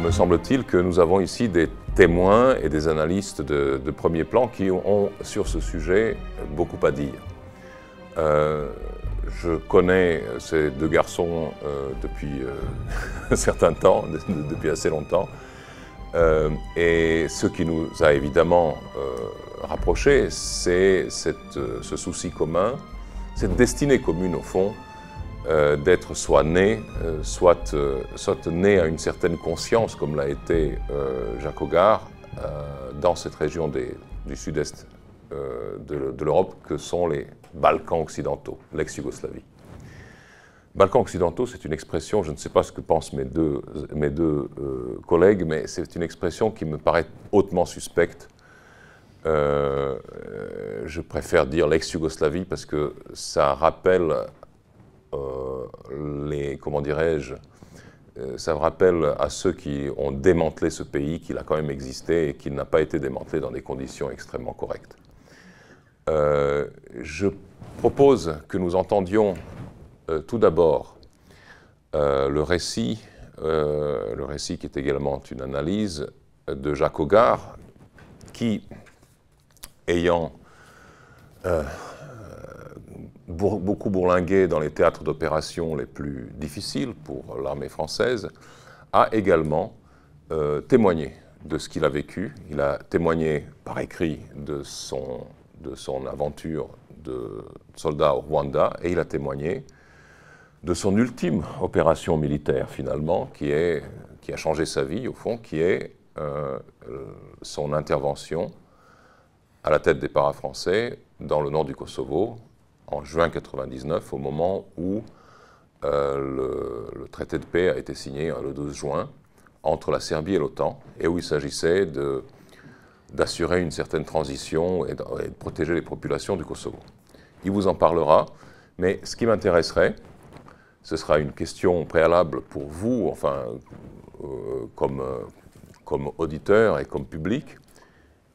me semble-t-il, que nous avons ici des témoins et des analystes de premier plan qui ont sur ce sujet beaucoup à dire. Je connais ces deux garçons depuis un certain temps, depuis assez longtemps, et ce qui nous a évidemment rapprochés, c'est ce souci commun, cette destinée commune au fond, d'être soit né, soit né à une certaine conscience, comme l'a été Jacques Hogar, dans cette région du sud-est de l'Europe, que sont les Balkans occidentaux, l'ex-Yougoslavie. Balkans occidentaux, c'est une expression, je ne sais pas ce que pensent mes deux collègues, mais c'est une expression qui me paraît hautement suspecte. Je préfère dire l'ex-Yougoslavie parce que ça rappelle comment dirais-je, ça me rappelle à ceux qui ont démantelé ce pays qu'il a quand même existé et qu'il n'a pas été démantelé dans des conditions extrêmement correctes. Je propose que nous entendions tout d'abord le récit qui est également une analyse de Jacques Hogar, qui, ayant beaucoup bourlingué dans les théâtres d'opération les plus difficiles pour l'armée française, a également témoigné de ce qu'il a vécu. Il a témoigné par écrit de son aventure de soldat au Rwanda, et il a témoigné de son ultime opération militaire, finalement, qui a changé sa vie, au fond, qui est son intervention à la tête des para-français dans le nord du Kosovo, en juin 1999, au moment où le traité de paix a été signé le 12 juin entre la Serbie et l'OTAN, et où il s'agissait d'assurer une certaine transition et de protéger les populations du Kosovo. Il vous en parlera, mais ce qui m'intéresserait, ce sera une question préalable pour vous, enfin, comme auditeur et comme public.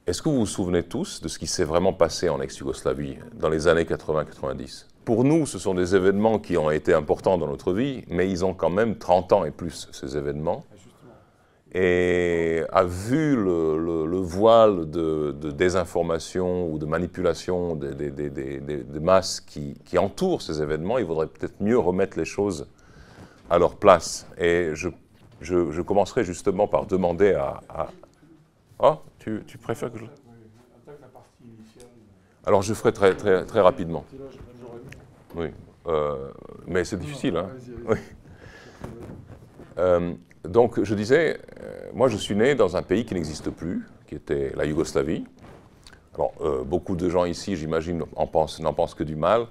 Est-ce que vous vous souvenez tous de ce qui s'est vraiment passé en ex-Yougoslavie dans les années 80-90 ? Pour nous, ce sont des événements qui ont été importants dans notre vie, mais ils ont quand même 30 ans et plus, ces événements. Et à vu le voile de désinformation ou de manipulation des masses qui entourent ces événements, il vaudrait peut-être mieux remettre les choses à leur place. Et je commencerai justement par demander Oh, tu préfères que je... Alors je ferai très rapidement. Oui, mais c'est difficile, hein. Oui. Donc je disais, moi je suis né dans un pays qui n'existe plus, qui était la Yougoslavie. Alors beaucoup de gens ici, j'imagine, n'en pensent que du mal.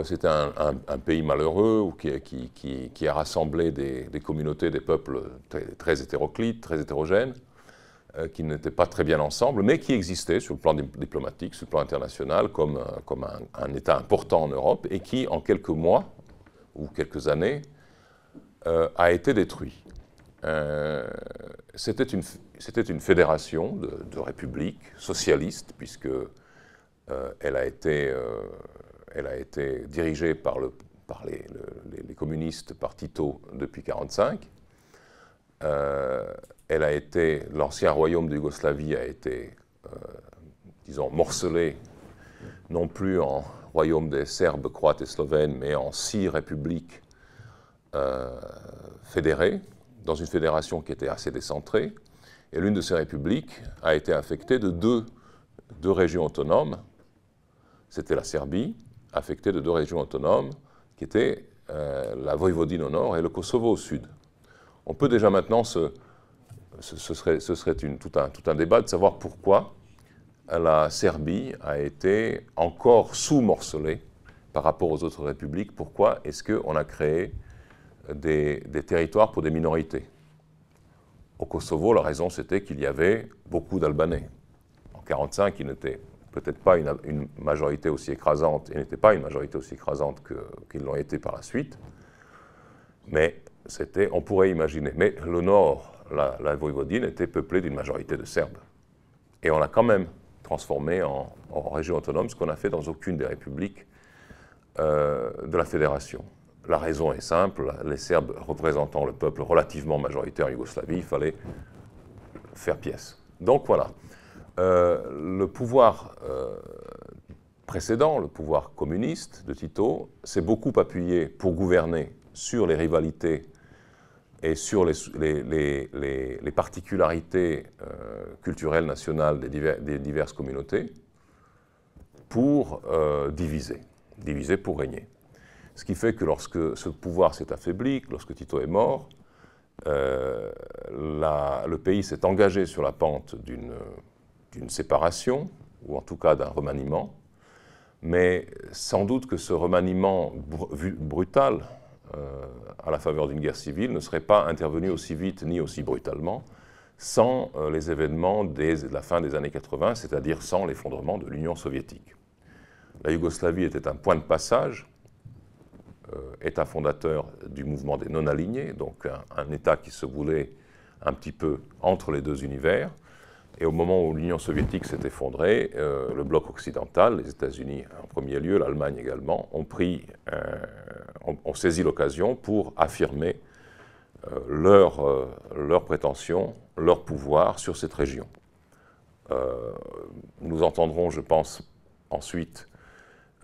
C'était un pays malheureux qui a rassemblé des communautés, des peuples très hétéroclites, très hétérogènes, qui n'étaient pas très bien ensemble, mais qui existaient sur le plan diplomatique, sur le plan international, comme un État important en Europe, et qui, en quelques mois ou quelques années, a été détruit. C'était une fédération de républiques socialistes, puisque elle a été dirigée par les communistes, par Tito, depuis 1945. L'ancien royaume de Yougoslavie a été, disons, morcelé, non plus en royaume des Serbes, Croates et Slovènes, mais en 6 républiques fédérées, dans une fédération qui était assez décentrée. Et l'une de ces républiques a été affectée de deux régions autonomes. C'était la Serbie, affectée de 2 régions autonomes, qui étaient la Voïvodine au nord et le Kosovo au sud. On peut déjà maintenant ce serait tout un débat de savoir pourquoi la Serbie a été encore sous-morcelée par rapport aux autres républiques. Pourquoi est-ce qu'on a créé des territoires pour des minorités? Au Kosovo, la raison c'était qu'il y avait beaucoup d'Albanais. En 1945, il n'était peut-être pas une majorité aussi écrasante, et n'était pas une majorité aussi écrasante qu'ils l'ont été par la suite, mais on pourrait imaginer. Mais le nord, la Voïvodine, était peuplée d'une majorité de Serbes. Et on l'a quand même transformé en région autonome, ce qu'on n'a fait dans aucune des républiques de la Fédération. la raison est simple, les Serbes représentant le peuple relativement majoritaire en Yougoslavie, il fallait faire pièce. Donc voilà, le pouvoir précédent, le pouvoir communiste de Tito, s'est beaucoup appuyé pour gouverner sur les rivalités et sur les particularités culturelles nationales des diverses communautés pour diviser pour régner. Ce qui fait que lorsque ce pouvoir s'est affaibli, lorsque Tito est mort, le pays s'est engagé sur la pente d'une séparation, ou en tout cas d'un remaniement, mais sans doute que ce remaniement brutal à la faveur d'une guerre civile ne serait pas intervenu aussi vite ni aussi brutalement sans les événements de la fin des années 80, c'est-à-dire sans l'effondrement de l'Union soviétique. La Yougoslavie était un point de passage, État fondateur du mouvement des non-alignés, donc un État qui se voulait un petit peu entre les deux univers. Et au moment où l'Union soviétique s'est effondrée, le bloc occidental, les États-Unis en premier lieu, l'Allemagne également, ont saisi l'occasion pour affirmer leurs prétentions, leur pouvoir sur cette région. Nous entendrons, je pense, ensuite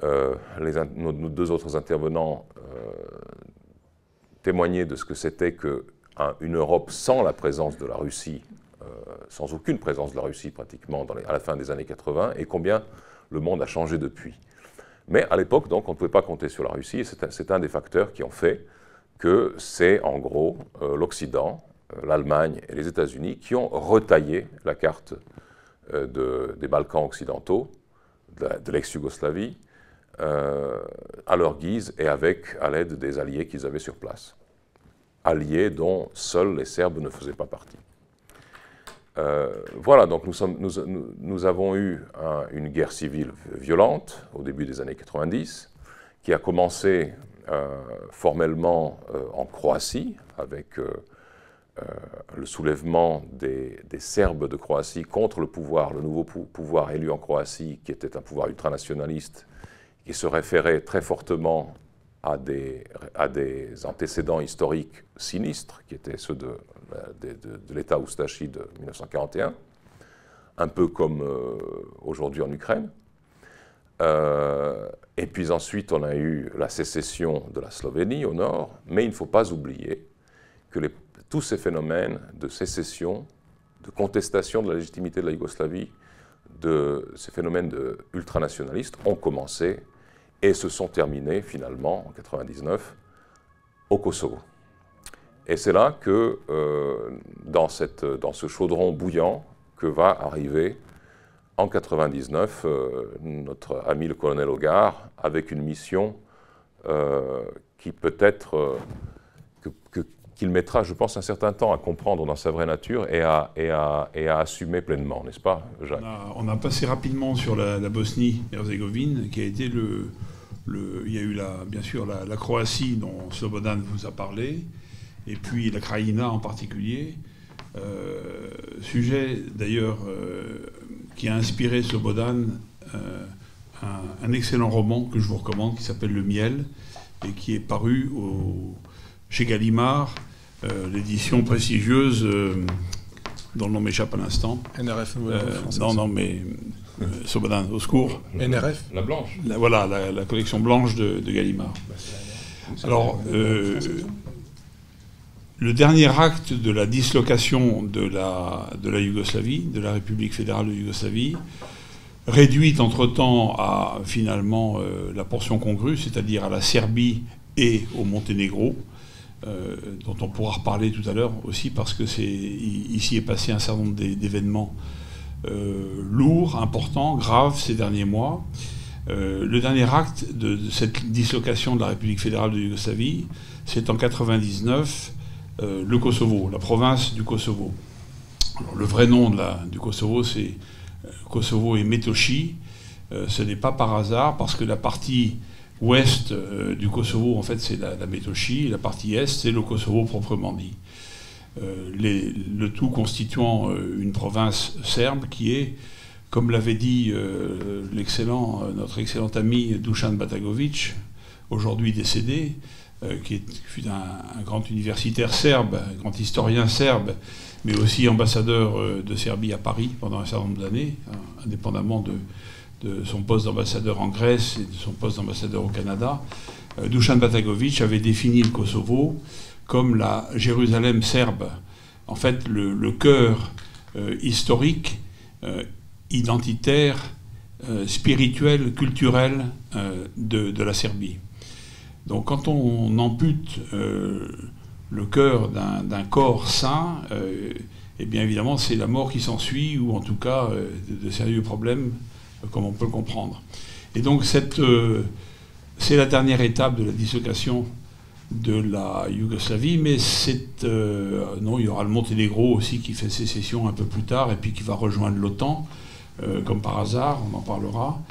nos deux autres intervenants témoigner de ce que c'était qu'une Europe sans la présence de la Russie, sans aucune présence de la Russie pratiquement à la fin des années 80, et combien le monde a changé depuis. Mais à l'époque, donc, on ne pouvait pas compter sur la Russie, et c'est un des facteurs qui ont fait que c'est en gros l'Occident, l'Allemagne et les États-Unis qui ont retaillé la carte des Balkans occidentaux, de l'ex-Yougoslavie, à leur guise et à l'aide des alliés qu'ils avaient sur place. Alliés dont seuls les Serbes ne faisaient pas partie. Voilà, donc nous avons eu une guerre civile violente au début des années 90, qui a commencé formellement en Croatie, avec le soulèvement des Serbes de Croatie contre le nouveau pouvoir élu en Croatie, qui était un pouvoir ultranationaliste, qui se référait très fortement à des antécédents historiques sinistres, qui étaient ceux de l'État Oustachie de 1941, un peu comme aujourd'hui en Ukraine. Et puis ensuite, on a eu la sécession de la Slovénie au nord, mais il ne faut pas oublier que tous ces phénomènes de sécession, de contestation de la légitimité de la Yougoslavie, ces phénomènes ultranationalistes ont commencé et se sont terminés finalement en 1999 au Kosovo. Et c'est là que, dans ce chaudron bouillant, que va arriver en 1999 notre ami le colonel Hogar avec une mission qui peut-être qu'il mettra, je pense, un certain temps à comprendre dans sa vraie nature et à assumer pleinement, n'est-ce pas, Jacques? On a passé rapidement sur la Bosnie-Herzégovine, qui a été il y a eu bien sûr la Croatie dont Slobodan vous a parlé, et puis la Krajina en particulier. Sujet d'ailleurs qui a inspiré Slobodan un excellent roman que je vous recommande qui s'appelle Le Miel et qui est paru chez Gallimard, l'édition prestigieuse dont le nom m'échappe à l'instant. NRF. Non, mais Slobodan, au secours. NRF. La blanche. Voilà, la collection blanche de Gallimard. Alors, le dernier acte de la dislocation de la Yougoslavie, de la République fédérale de Yougoslavie, réduite entre-temps à finalement la portion congrue, c'est-à-dire à la Serbie et au Monténégro, dont on pourra reparler tout à l'heure aussi, parce que ici est passé un certain nombre d'événements lourds, importants, graves ces derniers mois. Le dernier acte de cette dislocation de la République fédérale de Yougoslavie, c'est en 1999, le Kosovo, la province du Kosovo. Alors, le vrai nom du Kosovo, c'est Kosovo et Metochi. Ce n'est pas par hasard, parce que la partie ouest du Kosovo, en fait, c'est la Metochi, et la partie est, c'est le Kosovo proprement dit. Le tout constituant une province serbe qui est, comme l'avait dit notre excellent ami Dusan Batagovic, aujourd'hui décédé, qui fut un grand universitaire serbe, un grand historien serbe, mais aussi ambassadeur de Serbie à Paris pendant un certain nombre d'années, indépendamment de son poste d'ambassadeur en Grèce et de son poste d'ambassadeur au Canada. Dusan Batagović avait défini le Kosovo comme la Jérusalem serbe, en fait le cœur historique, identitaire, spirituel, culturel de la Serbie. Donc quand on ampute le cœur d'un corps sain, eh bien évidemment c'est la mort qui s'ensuit, ou en tout cas de sérieux problèmes, comme on peut le comprendre. Et donc c'est la dernière étape de la dislocation de la Yougoslavie, mais non, il y aura le Monténégro aussi qui fait sécession un peu plus tard et puis qui va rejoindre l'OTAN, comme par hasard, on en parlera.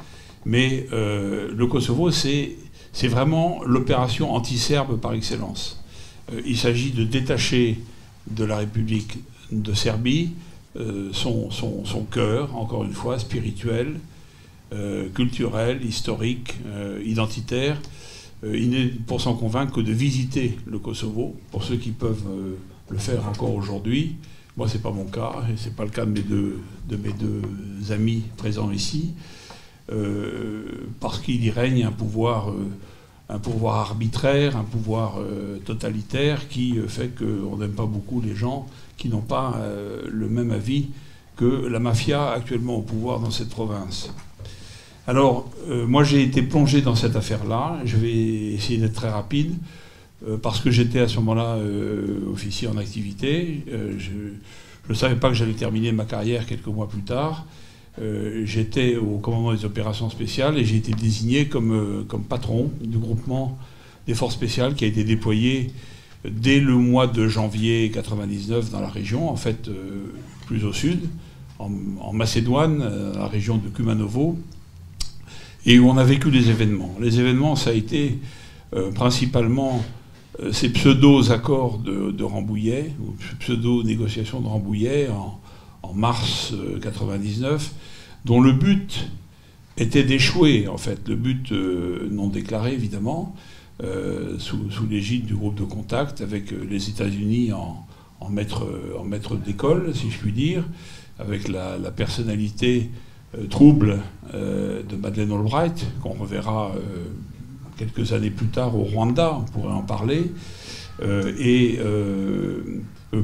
Mais le Kosovo, c'est vraiment l'opération anti-serbe par excellence. Il s'agit de détacher de la République de Serbie son cœur, encore une fois, spirituel, culturel, historique, identitaire. Il n'est pour s'en convaincre que de visiter le Kosovo, pour ceux qui peuvent le faire encore aujourd'hui. Moi, ce n'est pas mon cas, et ce n'est pas le cas de mes deux amis présents ici, parce qu'il y règne un pouvoir arbitraire, un pouvoir totalitaire qui fait qu'on n'aime pas beaucoup les gens qui n'ont pas le même avis que la mafia actuellement au pouvoir dans cette province. Alors, moi j'ai été plongé dans cette affaire-là, je vais essayer d'être très rapide, parce que j'étais à ce moment-là officier en activité, je ne savais pas que j'allais terminer ma carrière quelques mois plus tard. J'étais au commandement des opérations spéciales et j'ai été désigné comme patron du groupement des forces spéciales qui a été déployé dès le mois de janvier 1999 dans la région, en fait plus au sud, en Macédoine, la région de Kumanovo, et où on a vécu des événements. Les événements, ça a été principalement ces pseudo-accords de Rambouillet, ou pseudo-négociations de Rambouillet en mars 1999, dont le but était d'échouer, en fait, le but non déclaré, évidemment, sous l'égide du groupe de contact, avec les États-Unis en maître d'école, si je puis dire, avec la personnalité trouble de Madeleine Albright, qu'on reverra quelques années plus tard au Rwanda, on pourrait en parler,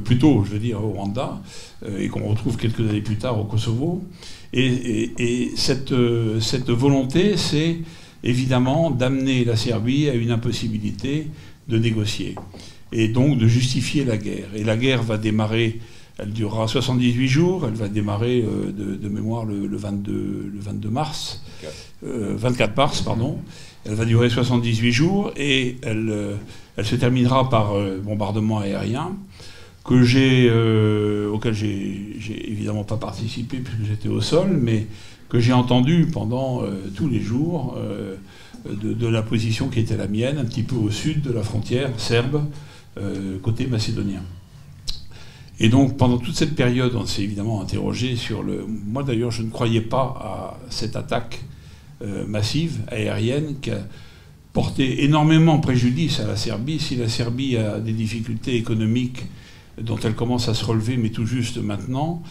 plutôt, je veux dire, au Rwanda, et qu'on retrouve quelques années plus tard au Kosovo. Et cette volonté, c'est évidemment d'amener la Serbie à une impossibilité de négocier, et donc de justifier la guerre. Et la guerre va démarrer, elle durera 78 jours, elle va démarrer de mémoire le 24 mars, pardon. Elle va durer 78 jours et elle se terminera par bombardement aérien auquel j'ai évidemment pas participé puisque j'étais au sol, mais que j'ai entendu pendant tous les jours de la position qui était la mienne, un petit peu au sud de la frontière serbe, côté macédonien. Et donc, pendant toute cette période, on s'est évidemment interrogé sur Moi, d'ailleurs, je ne croyais pas à cette attaque massive, aérienne, qui a porté énormément préjudice à la Serbie. Si la Serbie a des difficultés économiques dont elle commence à se relever, mais tout juste maintenant,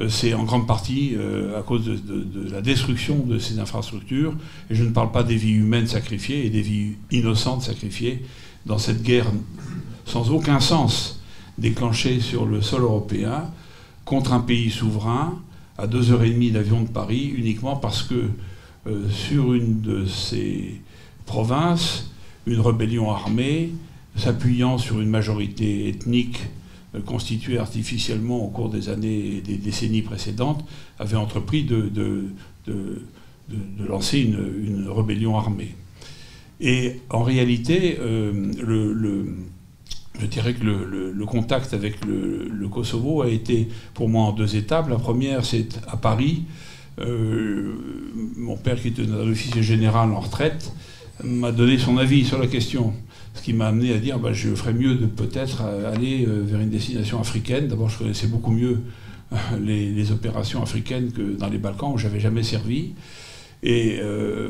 c'est en grande partie à cause de la destruction de ces infrastructures. Et je ne parle pas des vies humaines sacrifiées et des vies innocentes sacrifiées dans cette guerre sans aucun sens, déclenché sur le sol européen contre un pays souverain à 2h30 d'avion de Paris, uniquement parce que sur une de ces provinces, une rébellion armée, s'appuyant sur une majorité ethnique constituée artificiellement au cours des années et des décennies précédentes, avait entrepris de lancer une rébellion armée. Et en réalité, je dirais que le contact avec le Kosovo a été pour moi en deux étapes. La première, c'est à Paris. Mon père, qui était un officier général en retraite, m'a donné son avis sur la question. Ce qui m'a amené à dire je ferais mieux de peut-être aller vers une destination africaine. D'abord, je connaissais beaucoup mieux les opérations africaines que dans les Balkans, où j'avais jamais servi. Et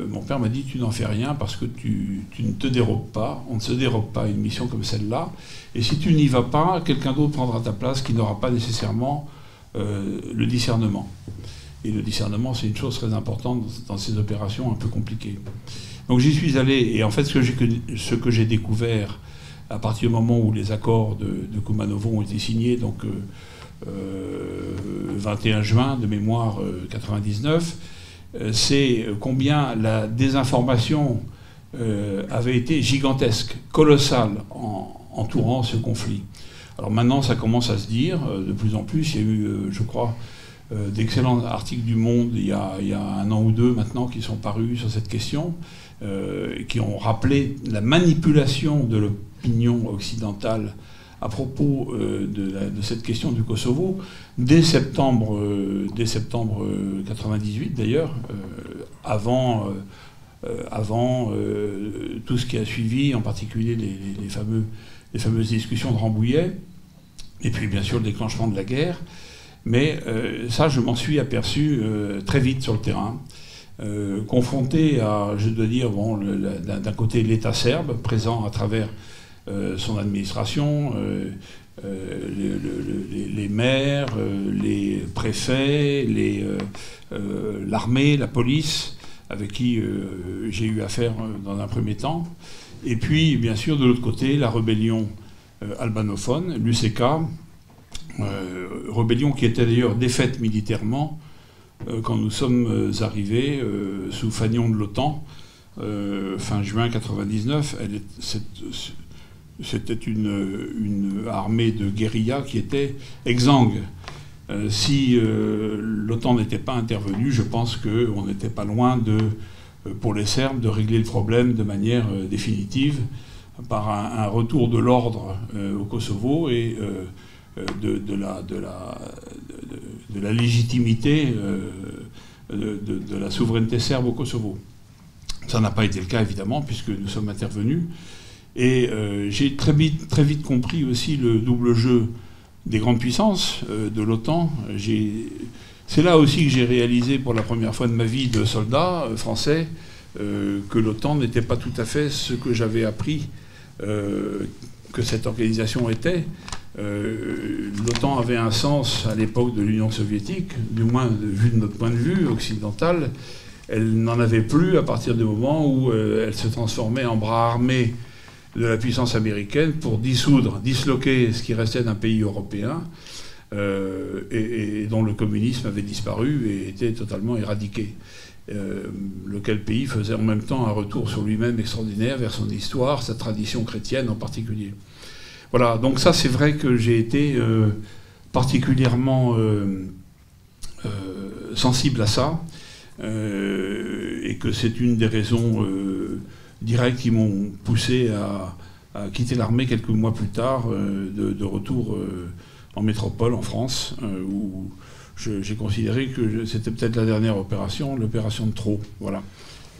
mon père m'a dit, tu n'en fais rien parce que tu ne te dérobes pas, on ne se dérobe pas à une mission comme celle-là. Et si tu n'y vas pas, quelqu'un d'autre prendra ta place qui n'aura pas nécessairement le discernement. Et le discernement, c'est une chose très importante dans ces opérations un peu compliquées. Donc j'y suis allé, et en fait ce que j'ai découvert à partir du moment où les accords de Kumanovo ont été signés, donc 21 juin de mémoire 99, c'est combien la désinformation avait été gigantesque, colossale, entourant ce conflit. Alors maintenant, ça commence à se dire de plus en plus. Il y a eu, je crois, d'excellents articles du Monde il y a 1 an ou 2 maintenant qui sont parus sur cette question, qui ont rappelé la manipulation de l'opinion occidentale à propos de cette question du Kosovo, dès septembre 98 d'ailleurs, avant tout ce qui a suivi, en particulier les fameuses discussions de Rambouillet, et puis bien sûr le déclenchement de la guerre. Mais ça, je m'en suis aperçu très vite sur le terrain, confronté à, je dois dire, bon, d'un côté l'État serbe, présent à travers son administration, les maires, les préfets, l'armée, la police, avec qui j'ai eu affaire dans un premier temps. Et puis, bien sûr, de l'autre côté, la rébellion albanophone, l'UCK, rébellion qui était d'ailleurs défaite militairement quand nous sommes arrivés sous fanion de l'OTAN, fin juin 99. C'était une armée de guérilla qui était exsangue. Si l'OTAN n'était pas intervenue, je pense qu'on n'était pas loin pour les Serbes de régler le problème de manière définitive par un retour de l'ordre au Kosovo et de la légitimité de la souveraineté serbe au Kosovo. Ça n'a pas été le cas, évidemment, puisque nous sommes intervenus. Et j'ai très vite compris aussi le double jeu des grandes puissances de l'OTAN. C'est là aussi que j'ai réalisé pour la première fois de ma vie de soldat français que l'OTAN n'était pas tout à fait ce que j'avais appris que cette organisation était. L'OTAN avait un sens à l'époque de l'Union soviétique, du moins vu de notre point de vue occidental. Elle n'en avait plus à partir du moment où elle se transformait en bras armé de la puissance américaine pour disloquer ce qui restait d'un pays européen et dont le communisme avait disparu et était totalement éradiqué. Lequel pays faisait en même temps un retour sur lui-même extraordinaire vers son histoire, sa tradition chrétienne en particulier. Voilà, donc ça c'est vrai que j'ai été particulièrement sensible à ça et que c'est une des raisons directes qui m'ont poussé à quitter l'armée quelques mois plus tard, de retour en métropole, en France, où j'ai considéré que c'était peut-être la dernière opération, l'opération de trop. Voilà.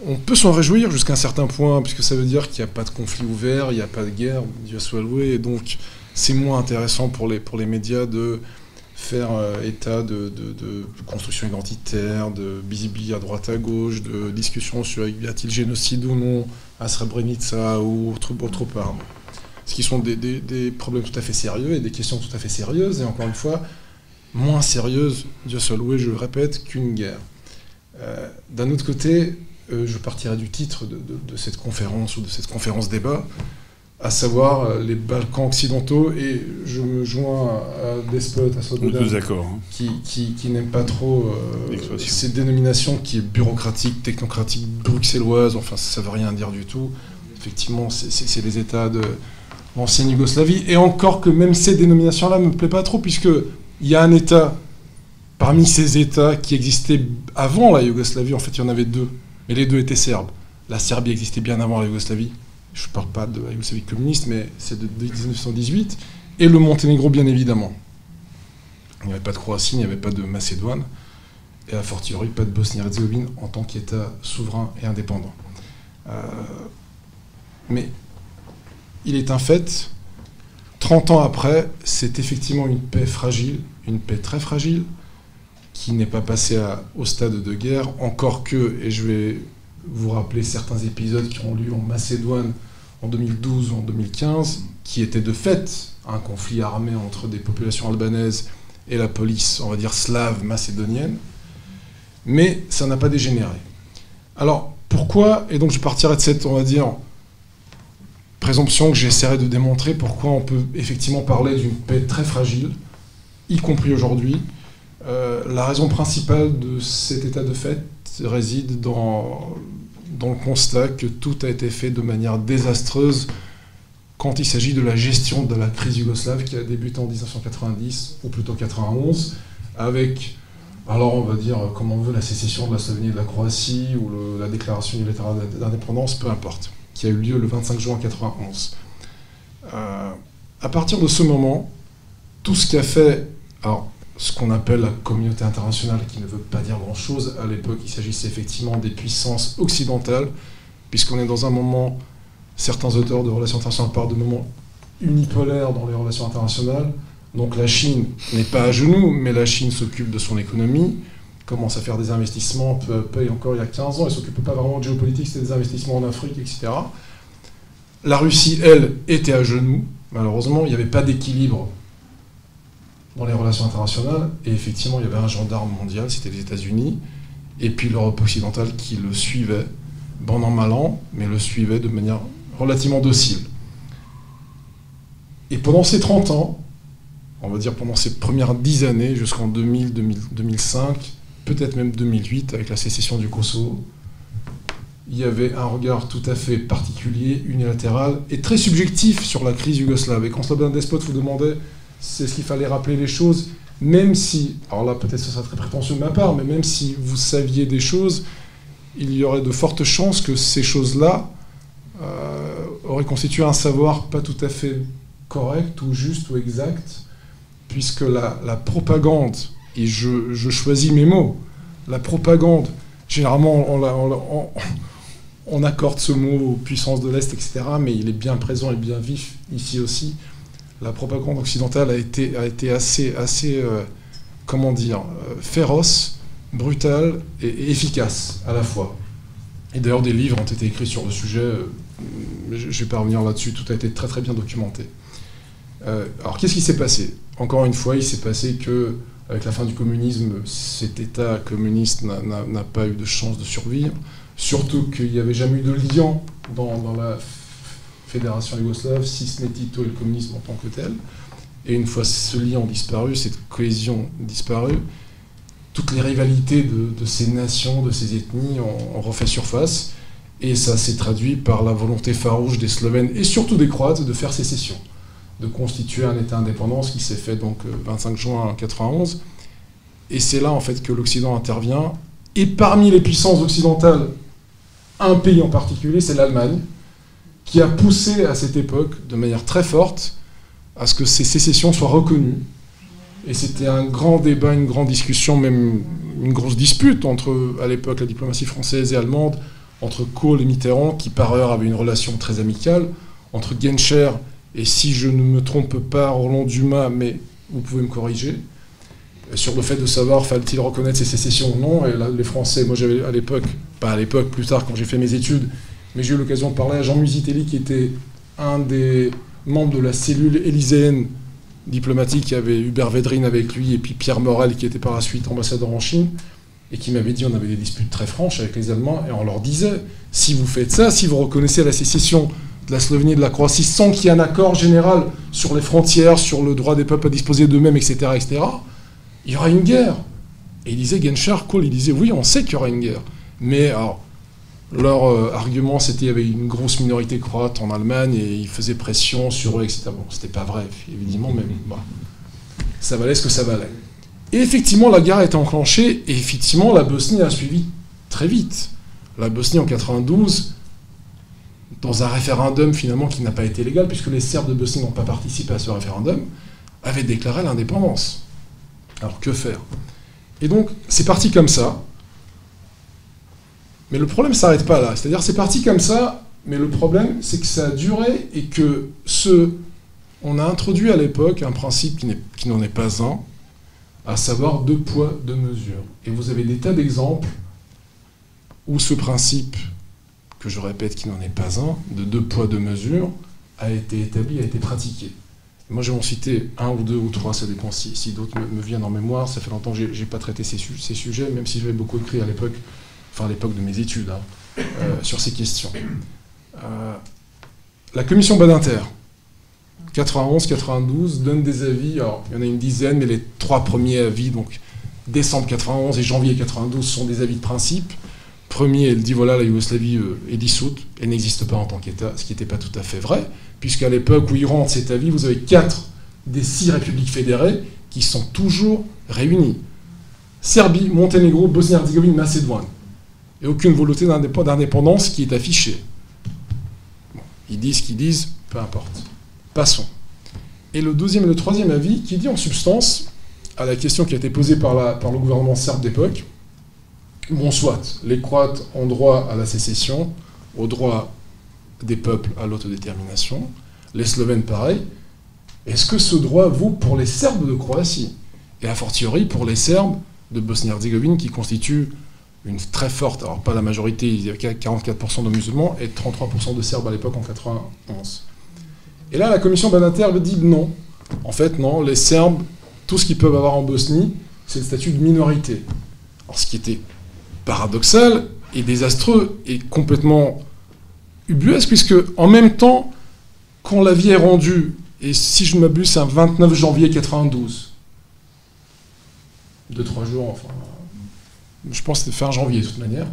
On peut s'en réjouir jusqu'à un certain point, puisque ça veut dire qu'il n'y a pas de conflit ouvert, il n'y a pas de guerre, Dieu soit loué, et donc c'est moins intéressant pour les médias de faire état de construction identitaire, de bisbille à droite à gauche, de discussion sur y a-t-il génocide ou non à Srebrenica ou autre part. Ce qui sont des problèmes tout à fait sérieux et des questions tout à fait sérieuses, et encore une fois, moins sérieuses, Dieu soit loué, je le répète, qu'une guerre. D'un autre côté, je partirai du titre de cette conférence ou de cette conférence-débat, à savoir les Balkans occidentaux, et je me joins à Despot, à Slobodan, qui n'aime pas trop ces dénominations qui est bureaucratique, technocratique, bruxelloise, enfin ça ne veut rien dire du tout. Effectivement, c'est les États de l'ancienne Yougoslavie, et encore que même ces dénominations-là ne me plaisent pas trop, puisqu'il y a un État, parmi ces États qui existaient avant la Yougoslavie, en fait il y en avait 2, mais les 2 étaient serbes. La Serbie existait bien avant la Yougoslavie. Je ne parle pas de la Yougoslavie communiste, mais c'est de 1918. Et le Monténégro, bien évidemment. Il n'y avait pas de Croatie, il n'y avait pas de Macédoine. Et a fortiori, pas de Bosnie-Herzégovine en tant qu'État souverain et indépendant. Mais il est un fait, 30 ans après, c'est effectivement une paix fragile, une paix très fragile, qui n'est pas passé au stade de guerre, encore que, et je vais vous rappeler certains épisodes qui ont lieu en Macédoine en 2012 ou en 2015, qui étaient de fait un conflit armé entre des populations albanaises et la police, on va dire, slave macédonienne, mais ça n'a pas dégénéré. Alors, pourquoi, et donc je partirai de cette, on va dire, présomption que j'essaierai de démontrer, pourquoi on peut effectivement parler d'une paix très fragile, y compris aujourd'hui. La raison principale de cet état de fait réside dans le constat que tout a été fait de manière désastreuse quand il s'agit de la gestion de la crise yougoslave qui a débuté en 1990, ou plutôt 91, avec, alors on va dire, comme on veut, la sécession de la Slovénie et de la Croatie, ou la déclaration unilatérale d'indépendance, peu importe, qui a eu lieu le 25 juin 91. À partir de ce moment, tout ce qu'a fait, alors, ce qu'on appelle la communauté internationale, qui ne veut pas dire grand-chose, à l'époque, il s'agissait effectivement des puissances occidentales, puisqu'on est dans un moment, certains auteurs de relations internationales parlent de moments unipolaires dans les relations internationales. Donc la Chine n'est pas à genoux, mais la Chine s'occupe de son économie, commence à faire des investissements peu à peu, et encore il y a 15 ans, elle ne s'occupe pas vraiment de géopolitique, c'était des investissements en Afrique, etc. La Russie, elle, était à genoux. Malheureusement, il n'y avait pas d'équilibre dans les relations internationales, et effectivement, il y avait un gendarme mondial, c'était les États-Unis, et puis l'Europe occidentale qui le suivait, bon an, mal an, mais le suivait de manière relativement docile. Et pendant ces 30 ans, on va dire pendant ces premières 10 années, jusqu'en 2000, 2005, peut-être même 2008, avec la sécession du Kosovo, il y avait un regard tout à fait particulier, unilatéral, et très subjectif sur la crise yougoslave. Et quand Slobodan Despot vous demandait, c'est ce qu'il fallait rappeler les choses, même si, alors là peut-être ce sera très prétentieux de ma part, mais même si vous saviez des choses, il y aurait de fortes chances que ces choses-là auraient constitué un savoir pas tout à fait correct ou juste ou exact, puisque la propagande, et je choisis mes mots, la propagande, généralement on accorde ce mot aux puissances de l'Est, etc., mais il est bien présent et bien vif ici aussi. La propagande occidentale a été assez comment dire, féroce, brutale et efficace à la fois. Et d'ailleurs, des livres ont été écrits sur le sujet, je ne vais pas revenir là-dessus, tout a été très très bien documenté. Alors, qu'est-ce qui s'est passé? Encore une fois, il s'est passé que, avec la fin du communisme, cet État communiste n'a pas eu de chance de survivre, surtout qu'il n'y avait jamais eu de lien dans la fédération yougoslave, si ce n'est Tito et le communisme en tant que tel. Et une fois ce lien disparu, cette cohésion disparue, toutes les rivalités de ces nations, de ces ethnies ont refait surface, et ça s'est traduit par la volonté farouche des Slovènes, et surtout des Croates, de faire sécession, de constituer un État indépendant, ce qui s'est fait donc 25 juin 1991. Et c'est là en fait que l'Occident intervient, et parmi les puissances occidentales, un pays en particulier, c'est l'Allemagne, qui a poussé à cette époque, de manière très forte, à ce que ces sécessions soient reconnues. Et c'était un grand débat, une grande discussion, même une grosse dispute entre, à l'époque, la diplomatie française et allemande, entre Kohl et Mitterrand, qui par ailleurs avaient une relation très amicale, entre Genscher et, si je ne me trompe pas, Roland Dumas, mais vous pouvez me corriger, sur le fait de savoir, fallait-il reconnaître ces sécessions ou non. Et là, les Français, moi j'avais à l'époque, pas à l'époque, plus tard quand j'ai fait mes études, mais j'ai eu l'occasion de parler à Jean Musitelli, qui était un des membres de la cellule élyséenne diplomatique, qui avait Hubert Védrine avec lui, et puis Pierre Morel, qui était par la suite ambassadeur en Chine, et qui m'avait dit, on avait des disputes très franches avec les Allemands, et on leur disait, si vous faites ça, si vous reconnaissez la sécession de la Slovénie et de la Croatie, sans qu'il y ait un accord général sur les frontières, sur le droit des peuples à disposer d'eux-mêmes, etc., etc., il y aura une guerre. Et il disait, Genscher, Kohl, il disait, oui, on sait qu'il y aura une guerre. Mais alors, leur argument, c'était qu'il y avait une grosse minorité croate en Allemagne et ils faisaient pression sur eux, etc. Bon, c'était pas vrai, évidemment, mais bah, ça valait ce que ça valait. Et effectivement, la guerre a été enclenchée et effectivement, la Bosnie a suivi très vite. La Bosnie, en 92, dans un référendum finalement qui n'a pas été légal, puisque les Serbes de Bosnie n'ont pas participé à ce référendum, avait déclaré l'indépendance. Alors, que faire? Et donc, c'est parti comme ça. Mais le problème ne s'arrête pas là. C'est-à-dire, c'est parti comme ça, mais le problème, c'est que ça a duré et que on a introduit à l'époque un principe qui n'en est pas un, à savoir 2 poids, 2 mesures. Et vous avez des tas d'exemples où ce principe, que je répète qui n'en est pas un, de 2 poids, 2 mesures, a été établi, a été pratiqué. Moi, je vais en citer 1 ou 2 ou 3, ça dépend si d'autres me viennent en mémoire. Ça fait longtemps que je n'ai pas traité ces sujets, même si j'avais beaucoup écrit à l'époque, enfin à l'époque de mes études, sur ces questions. La commission Badinter, 91-92, donne des avis, alors il y en a une dizaine, mais les 3 premiers avis, donc décembre 91 et janvier 92, sont des avis de principe. Premier, elle dit voilà, la Yougoslavie est dissoute, elle n'existe pas en tant qu'État, ce qui n'était pas tout à fait vrai, puisqu'à l'époque où il rentre cet avis, vous avez 4 des 6 républiques fédérées qui sont toujours réunies. Serbie, Monténégro, Bosnie-Herzégovine, Macédoine. Et aucune volonté d'indépendance qui est affichée. Bon, ils disent ce qu'ils disent, peu importe. Passons. Et le 2e et le 3e avis qui dit en substance, à la question qui a été posée par le gouvernement serbe d'époque, bon, soit, les Croates ont droit à la sécession, au droit des peuples à l'autodétermination, les Slovènes pareil. Est-ce que ce droit vaut pour les Serbes de Croatie? Et a fortiori pour les Serbes de Bosnie-Herzégovine qui constituent une très forte, alors pas la majorité, il y avait 44% de musulmans et 33% de Serbes à l'époque en 91. Et là, la commission Badinter dit non. En fait, non, les Serbes, tout ce qu'ils peuvent avoir en Bosnie, c'est le statut de minorité. Alors, ce qui était paradoxal et désastreux et complètement ubuesque, puisque en même temps, quand l'avis est rendu, et si je ne m'abuse, c'est un 29 janvier 92, 2-3 jours, enfin, je pense que c'était fin janvier de toute manière,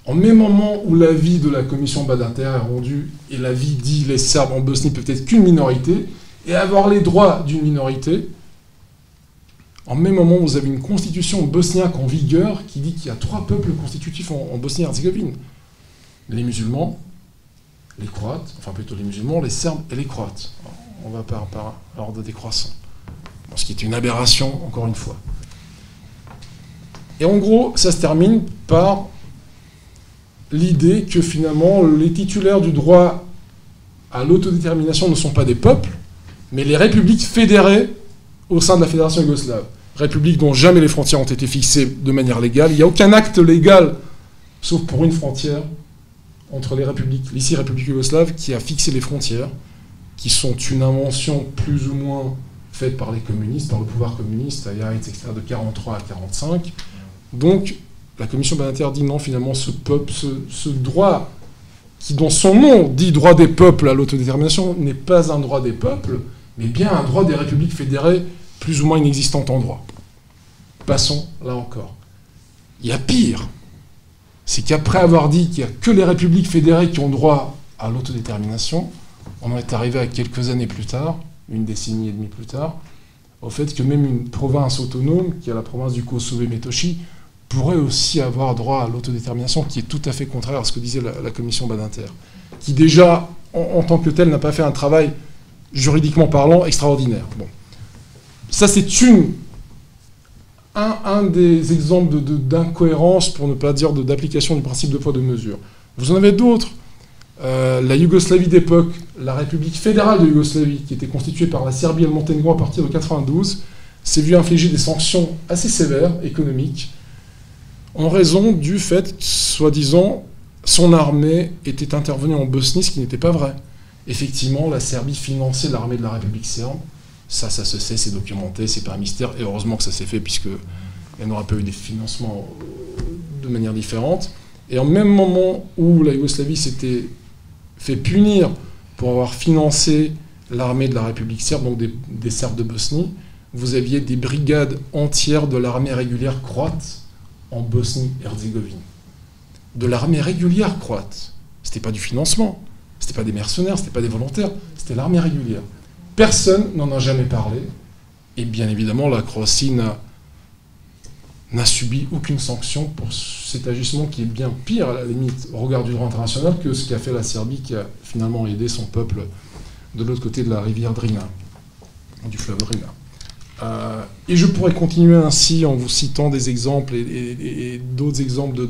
en même moment où l'avis de la commission Badinter est rendu, et l'avis dit les Serbes en Bosnie peuvent être qu'une minorité, et avoir les droits d'une minorité, en même moment, vous avez une constitution bosniaque en vigueur qui dit qu'il y a 3 peuples constitutifs en Bosnie-Herzégovine. Les musulmans, les Croates, enfin plutôt les musulmans, les Serbes et les Croates. On va par ordre décroissant. Bon, ce qui est une aberration, encore une fois. Et en gros, ça se termine par l'idée que finalement, les titulaires du droit à l'autodétermination ne sont pas des peuples, mais les républiques fédérées au sein de la Fédération yougoslave. République dont jamais les frontières ont été fixées de manière légale. Il n'y a aucun acte légal, sauf pour une frontière, entre les républiques, les 6 républiques yougoslaves, qui a fixé les frontières, qui sont une invention plus ou moins faite par les communistes, par le pouvoir communiste, à Yaritz, etc., de 43 à 45. Donc, la commission Badinter dit non, finalement, ce peuple, ce droit, qui dans son nom dit droit des peuples à l'autodétermination, n'est pas un droit des peuples, mais bien un droit des républiques fédérées, plus ou moins inexistantes en droit. Passons, là encore. Il y a pire. C'est qu'après avoir dit qu'il n'y a que les républiques fédérées qui ont droit à l'autodétermination, on en est arrivé à quelques années plus tard, une décennie et demie plus tard, au fait que même une province autonome, qui est la province du Kosovo-Metochi, pourrait aussi avoir droit à l'autodétermination, qui est tout à fait contraire à ce que disait la commission Badinter, qui déjà, en tant que telle, n'a pas fait un travail, juridiquement parlant, extraordinaire. Bon. Ça, c'est un des exemples d'incohérence, pour ne pas dire d'application du principe de poids de mesure. Vous en avez d'autres. La Yougoslavie d'époque, la République fédérale de Yougoslavie, qui était constituée par la Serbie et le Monténégro à partir de 92, s'est vu infliger des sanctions assez sévères, économiques, en raison du fait, soi-disant, son armée était intervenue en Bosnie, ce qui n'était pas vrai. Effectivement, la Serbie finançait l'armée de la République serbe. Ça se sait, c'est documenté, c'est pas un mystère. Et heureusement que ça s'est fait, puisqu'elle n'aura pas eu des financements de manière différente. Et en même moment où la Yougoslavie s'était fait punir pour avoir financé l'armée de la République serbe, donc des Serbes de Bosnie, vous aviez des brigades entières de l'armée régulière croate en Bosnie-Herzégovine. De l'armée régulière croate. C'était pas du financement, c'était pas des mercenaires, c'était pas des volontaires, c'était l'armée régulière. Personne n'en a jamais parlé, et bien évidemment la Croatie n'a subi aucune sanction pour cet agissement qui est bien pire, à la limite, au regard du droit international, que ce qu'a fait la Serbie, qui a finalement aidé son peuple de l'autre côté de la rivière Drina, du fleuve Drina. Et je pourrais continuer ainsi en vous citant des exemples et d'autres exemples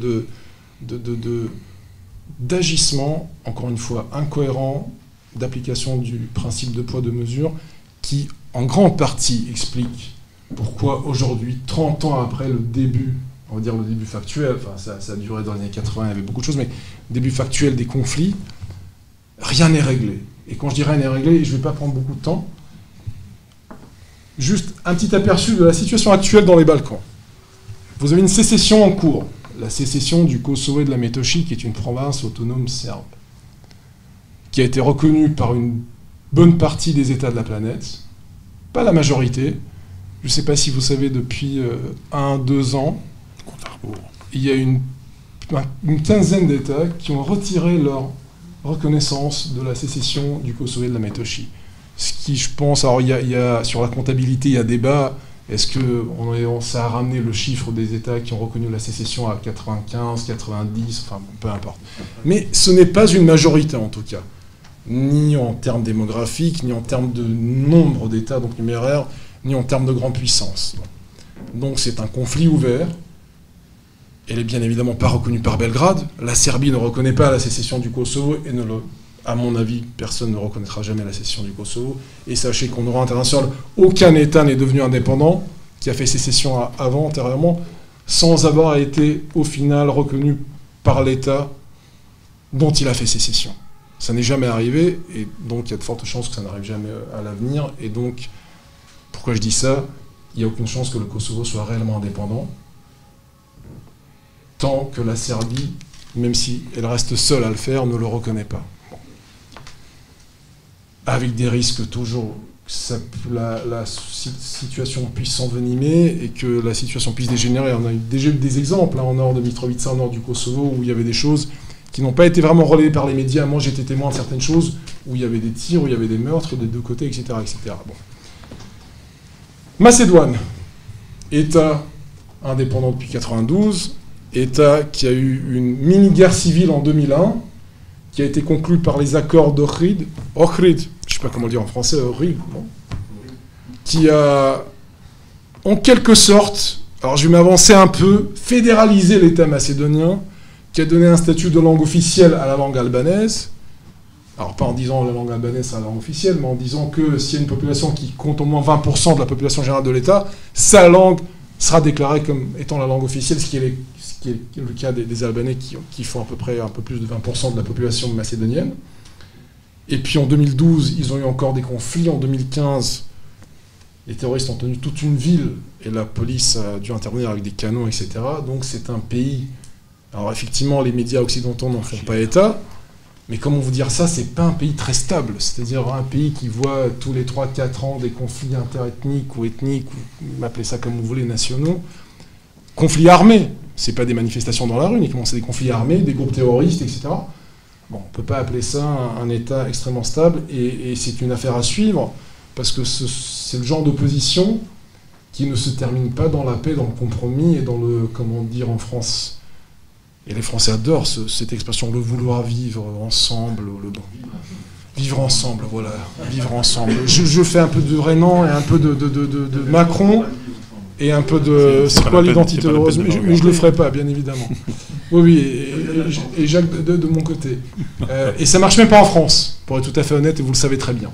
d'agissements, encore une fois, incohérents, d'application du principe de poids de mesure, qui en grande partie expliquent pourquoi aujourd'hui, 30 ans après le début, on va dire le début factuel, enfin ça a duré dans les années 80, il y avait beaucoup de choses, mais début factuel des conflits, rien n'est réglé. Et quand je dis rien n'est réglé, je ne vais pas prendre beaucoup de temps, juste un petit aperçu de la situation actuelle dans les Balkans. Vous avez une sécession en cours, la sécession du Kosovo et de la Métochie, qui est une province autonome serbe, qui a été reconnue par une bonne partie des États de la planète, pas la majorité. Je ne sais pas si vous savez, depuis 1-2 ans, il y a une quinzaine d'États qui ont retiré leur reconnaissance de la sécession du Kosovo et de la Métochie. Ce qui, je pense, alors il y a sur la comptabilité, il y a débat. Est-ce que ça a ramené le chiffre des États qui ont reconnu la sécession à 95, 90, enfin peu importe. Mais ce n'est pas une majorité en tout cas, ni en termes démographiques, ni en termes de nombre d'États, donc numéraires, ni en termes de grande puissance. Donc c'est un conflit ouvert. Elle n'est bien évidemment pas reconnue par Belgrade. La Serbie ne reconnaît pas la sécession du Kosovo et à mon avis, personne ne reconnaîtra jamais la sécession du Kosovo. Et sachez qu'en droit international, aucun État n'est devenu indépendant, qui a fait sécession avant, antérieurement, sans avoir été au final reconnu par l'État dont il a fait sécession. Ça n'est jamais arrivé, et donc il y a de fortes chances que ça n'arrive jamais à l'avenir. Et donc, pourquoi je dis ça? Il n'y a aucune chance que le Kosovo soit réellement indépendant, tant que la Serbie, même si elle reste seule à le faire, ne le reconnaît pas. Bon. Avec des risques toujours que la situation puisse s'envenimer et que la situation puisse dégénérer. On a déjà eu des exemples en nord de Mitrovica, au nord du Kosovo, où il y avait des choses qui n'ont pas été vraiment relayées par les médias. Moi, j'étais témoin de certaines choses où il y avait des tirs, où il y avait des meurtres des deux côtés, etc. etc. Bon. Macédoine, État indépendant depuis 1992, État qui a eu une mini-guerre civile en 2001, qui a été conclue par les accords d'Ohrid, je ne sais pas comment le dire en français, Ohrid, bon, qui a, en quelque sorte, alors je vais m'avancer un peu, fédéralisé l'État macédonien, qui a donné un statut de langue officielle à la langue albanaise. Alors pas en disant la langue albanaise c'est la langue officielle, mais en disant que s'il y a une population qui compte au moins 20% de la population générale de l'État, sa langue sera déclarée comme étant la langue officielle, ce qui est le cas des Albanais qui font à peu près un peu plus de 20% de la population macédonienne. Et puis en 2012, ils ont eu encore des conflits. En 2015, les terroristes ont tenu toute une ville et la police a dû intervenir avec des canons, etc. Donc c'est un pays... Alors effectivement, les médias occidentaux n'en font pas état, mais comment vous dire ça, c'est pas un pays très stable. C'est-à-dire un pays qui voit tous les 3-4 ans des conflits interethniques ou ethniques, ou appelez ça comme vous voulez, nationaux. Conflits armés, c'est pas des manifestations dans la rue uniquement, c'est des conflits armés, des groupes terroristes, etc. Bon, on peut pas appeler ça un État extrêmement stable, et c'est une affaire à suivre, parce que c'est le genre d'opposition qui ne se termine pas dans la paix, dans le compromis, et dans le, comment dire en France... Et les Français adorent cette expression, le vouloir vivre ensemble, vivre ensemble, voilà, vivre ensemble. Je fais un peu de Renan et un peu de Macron et un peu de... C'est quoi l'identité heureuse? Mais je le ferai pas, bien évidemment. Oui, et Jacques de mon côté. Et ça marche même pas en France, pour être tout à fait honnête, et vous le savez très bien.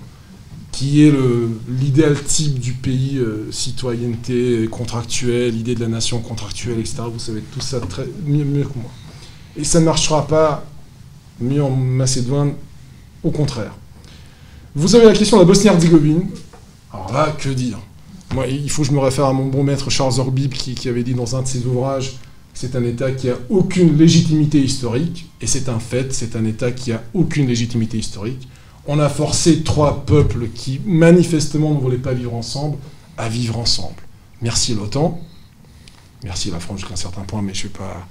Qui est l'idéal type du pays, citoyenneté contractuelle, l'idée de la nation contractuelle, etc. Vous savez tout ça mieux que moi. Et ça ne marchera pas mieux en Macédoine, au contraire. Vous avez la question de la Bosnie-Herzégovine. Alors là, que dire? Moi, il faut que je me réfère à mon bon maître Charles Orbib, qui avait dit dans un de ses ouvrages que c'est un État qui n'a aucune légitimité historique, et c'est un fait, c'est un État qui n'a aucune légitimité historique. On a forcé 3 peuples qui, manifestement, ne voulaient pas vivre ensemble, à vivre ensemble. Merci l'OTAN, merci la France jusqu'à un certain point, mais je ne vais pas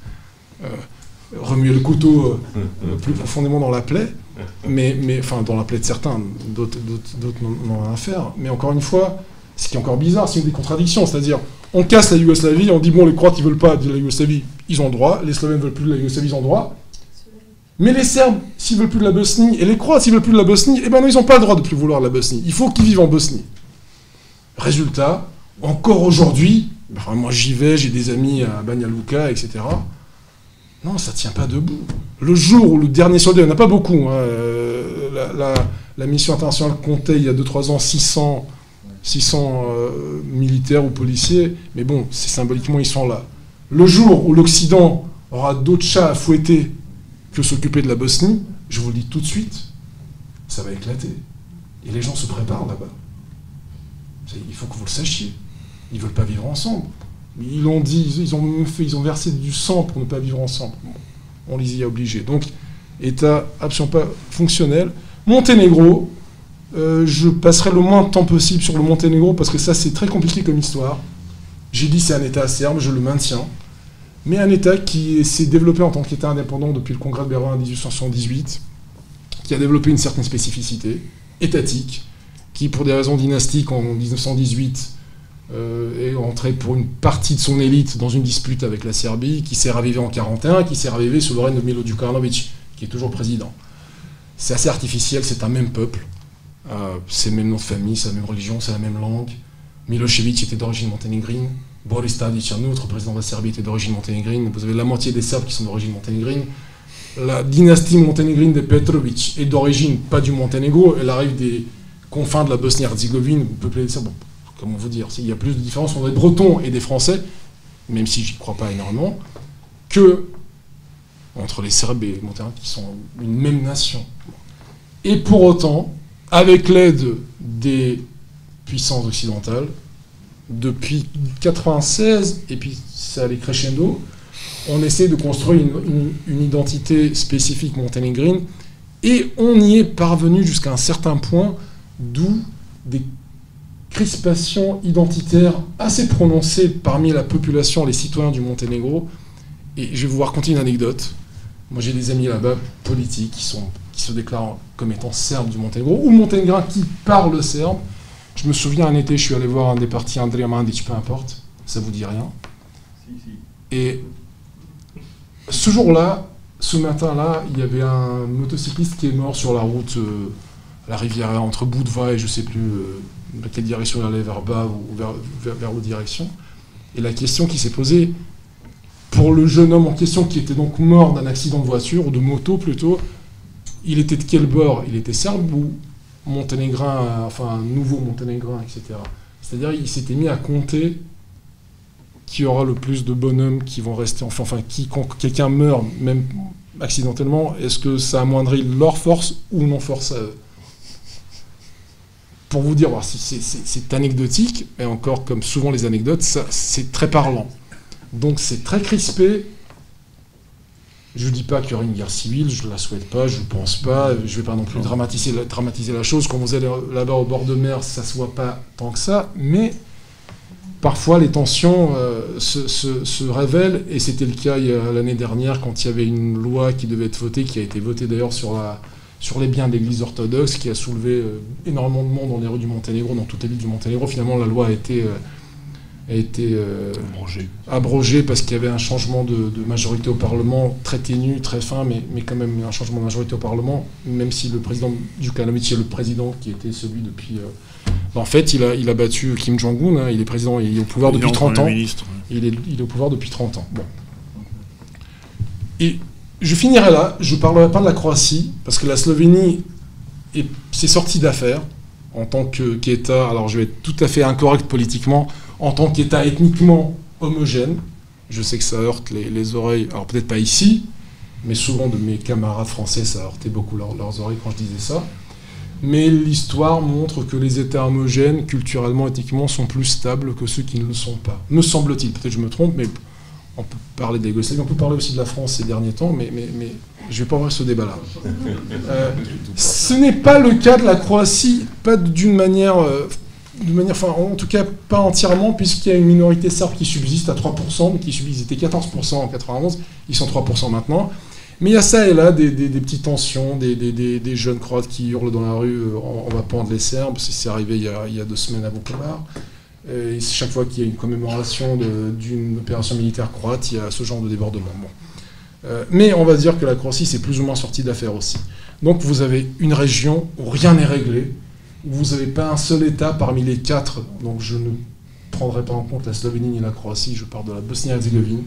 remuer le couteau plus profondément dans la plaie, mais enfin, dans la plaie de certains, d'autres n'ont rien à faire. Mais encore une fois, ce qui est encore bizarre, c'est une des contradictions, c'est-à-dire, on casse la Yougoslavie, on dit, bon, les Croates, ils ne veulent pas de la Yougoslavie, ils ont le droit, les Slovènes ne veulent plus de la Yougoslavie, ils ont le droit, mais les Serbes, s'ils veulent plus de la Bosnie, et les Croates, s'ils veulent plus de la Bosnie, eh ben non, ils n'ont pas le droit de plus vouloir de la Bosnie. Il faut qu'ils vivent en Bosnie. Résultat, encore aujourd'hui, enfin, moi j'y vais, j'ai des amis à Banja Luka, etc. Non, ça ne tient pas debout. Le jour où le dernier soldat, il n'y en a pas beaucoup, hein, la mission internationale comptait il y a 2-3 ans 600 600 militaires ou policiers, mais bon, c'est symboliquement, ils sont là. Le jour où l'Occident aura d'autres chats à fouetter que s'occuper de la Bosnie, je vous le dis tout de suite, ça va éclater. Et les gens se préparent là-bas. Il faut que vous le sachiez. Ils ne veulent pas vivre ensemble. Ils l'ont dit, ils ont versé du sang pour ne pas vivre ensemble. Bon, on les y a obligés. Donc, État absolument pas fonctionnel. Monténégro, je passerai le moins de temps possible sur le Monténégro parce que ça, c'est très compliqué comme histoire. J'ai dit c'est un État serbe, je le maintiens. Mais un État qui s'est développé en tant qu'État indépendant depuis le Congrès de Berlin en 1878, qui a développé une certaine spécificité étatique, qui, pour des raisons dynastiques, en 1918, est entré pour une partie de son élite dans une dispute avec la Serbie, qui s'est ravivée en 1941, qui s'est ravivée sous le règne de Milo Djukanovic, qui est toujours président. C'est assez artificiel, c'est un même peuple, c'est le même nom de famille, c'est la même religion, c'est la même langue. Milosevic était d'origine monténégrine, Boris Tadic, un autre président de la Serbie, était d'origine monténégrine. Vous avez la moitié des Serbes qui sont d'origine monténégrine. La dynastie monténégrine de Petrovic est d'origine pas du Monténégro, elle arrive des confins de la Bosnie-Herzégovine, peuplée de Serbes. Bon, comment vous dire, il y a plus de différence entre des Bretons et des Français, même si j'y crois pas énormément, que entre les Serbes et les Monténégrins qui sont une même nation. Et pour autant, avec l'aide des puissances occidentales, depuis 1996, et puis ça allait crescendo, on essaie de construire une identité spécifique monténégrine, et on y est parvenu jusqu'à un certain point, d'où des crispations identitaires assez prononcées parmi la population, les citoyens du Monténégro. Et je vais vous raconter une anecdote. Moi j'ai des amis là-bas, politiques, qui se déclarent comme étant serbes du Monténégro, ou monténégrins qui parlent serbe. Je me souviens, un été, je suis allé voir un des partis, Andrija Mandić, peu importe, ça vous dit rien. Et ce jour-là, ce matin-là, il y avait un motocycliste qui est mort sur la route, la rivière entre Budva et je ne sais plus quelle direction il allait, vers bas ou vers l'autre direction. Et la question qui s'est posée, pour le jeune homme en question, qui était donc mort d'un accident de voiture, ou de moto plutôt, il était de quel bord? Il était serbe ou monténégrin, enfin nouveau monténégrin, etc. C'est-à-dire il s'était mis à compter qui aura le plus de bonhommes qui vont rester, enfin quand quelqu'un meurt, même accidentellement, est-ce que ça amoindrit leur force ou non force à eux? Pour vous dire, c'est anecdotique, mais encore comme souvent les anecdotes, c'est très parlant. Donc c'est très crispé. Je ne dis pas qu'il y aura une guerre civile, je ne la souhaite pas, je ne pense pas, je ne vais pas non plus dramatiser la chose. Quand vous allez là-bas au bord de mer, ça ne se voit pas tant que ça, mais parfois les tensions se révèlent, et c'était le cas l'année dernière quand il y avait une loi qui devait être votée, qui a été votée d'ailleurs sur les biens de l'Église orthodoxe, qui a soulevé énormément de monde dans les rues du Monténégro, dans toutes les villes du Monténégro. Finalement, la loi a été abrogé parce qu'il y avait un changement de majorité au Parlement, très ténu, très fin, mais quand même un changement de majorité au Parlement, même si le président Djukanovic est le président qui était celui depuis... En fait, il a battu Kim Jong-un, hein, il est président, il est au pouvoir depuis 30 ans. Il est au pouvoir depuis 30 ans. Bon. Et je finirai là, je ne parlerai pas de la Croatie, parce que la Slovénie s'est sortie d'affaire en tant qu'État, alors je vais être tout à fait incorrect politiquement, en tant qu'État ethniquement homogène. Je sais que ça heurte les oreilles, alors peut-être pas ici, mais souvent de mes camarades français, ça heurtait beaucoup leurs oreilles quand je disais ça. Mais l'histoire montre que les États homogènes, culturellement, ethniquement, sont plus stables que ceux qui ne le sont pas. Me semble-t-il, peut-être que je me trompe, mais on peut parler de la Yougoslavie, on peut parler aussi de la France ces derniers temps, mais je ne vais pas ouvrir ce débat-là. Ce n'est pas le cas de la Croatie, pas d'une manière... enfin, en tout cas pas entièrement, puisqu'il y a une minorité serbe qui subsiste à 3%, ils étaient 14% en 91, ils sont 3% maintenant. Mais il y a ça et là des petites tensions, des jeunes Croates qui hurlent dans la rue on va pendre les Serbes, c'est arrivé il y a 2 semaines à Vukovar. Et chaque fois qu'il y a une commémoration d'une opération militaire croate, il y a ce genre de débordement. Bon. Mais on va dire que la Croatie s'est plus ou moins sortie d'affaire aussi. Donc vous avez une région où rien n'est réglé, où vous n'avez pas un seul État parmi les 4, donc je ne prendrai pas en compte la Slovénie ni la Croatie, je parle de la Bosnie-Herzégovine,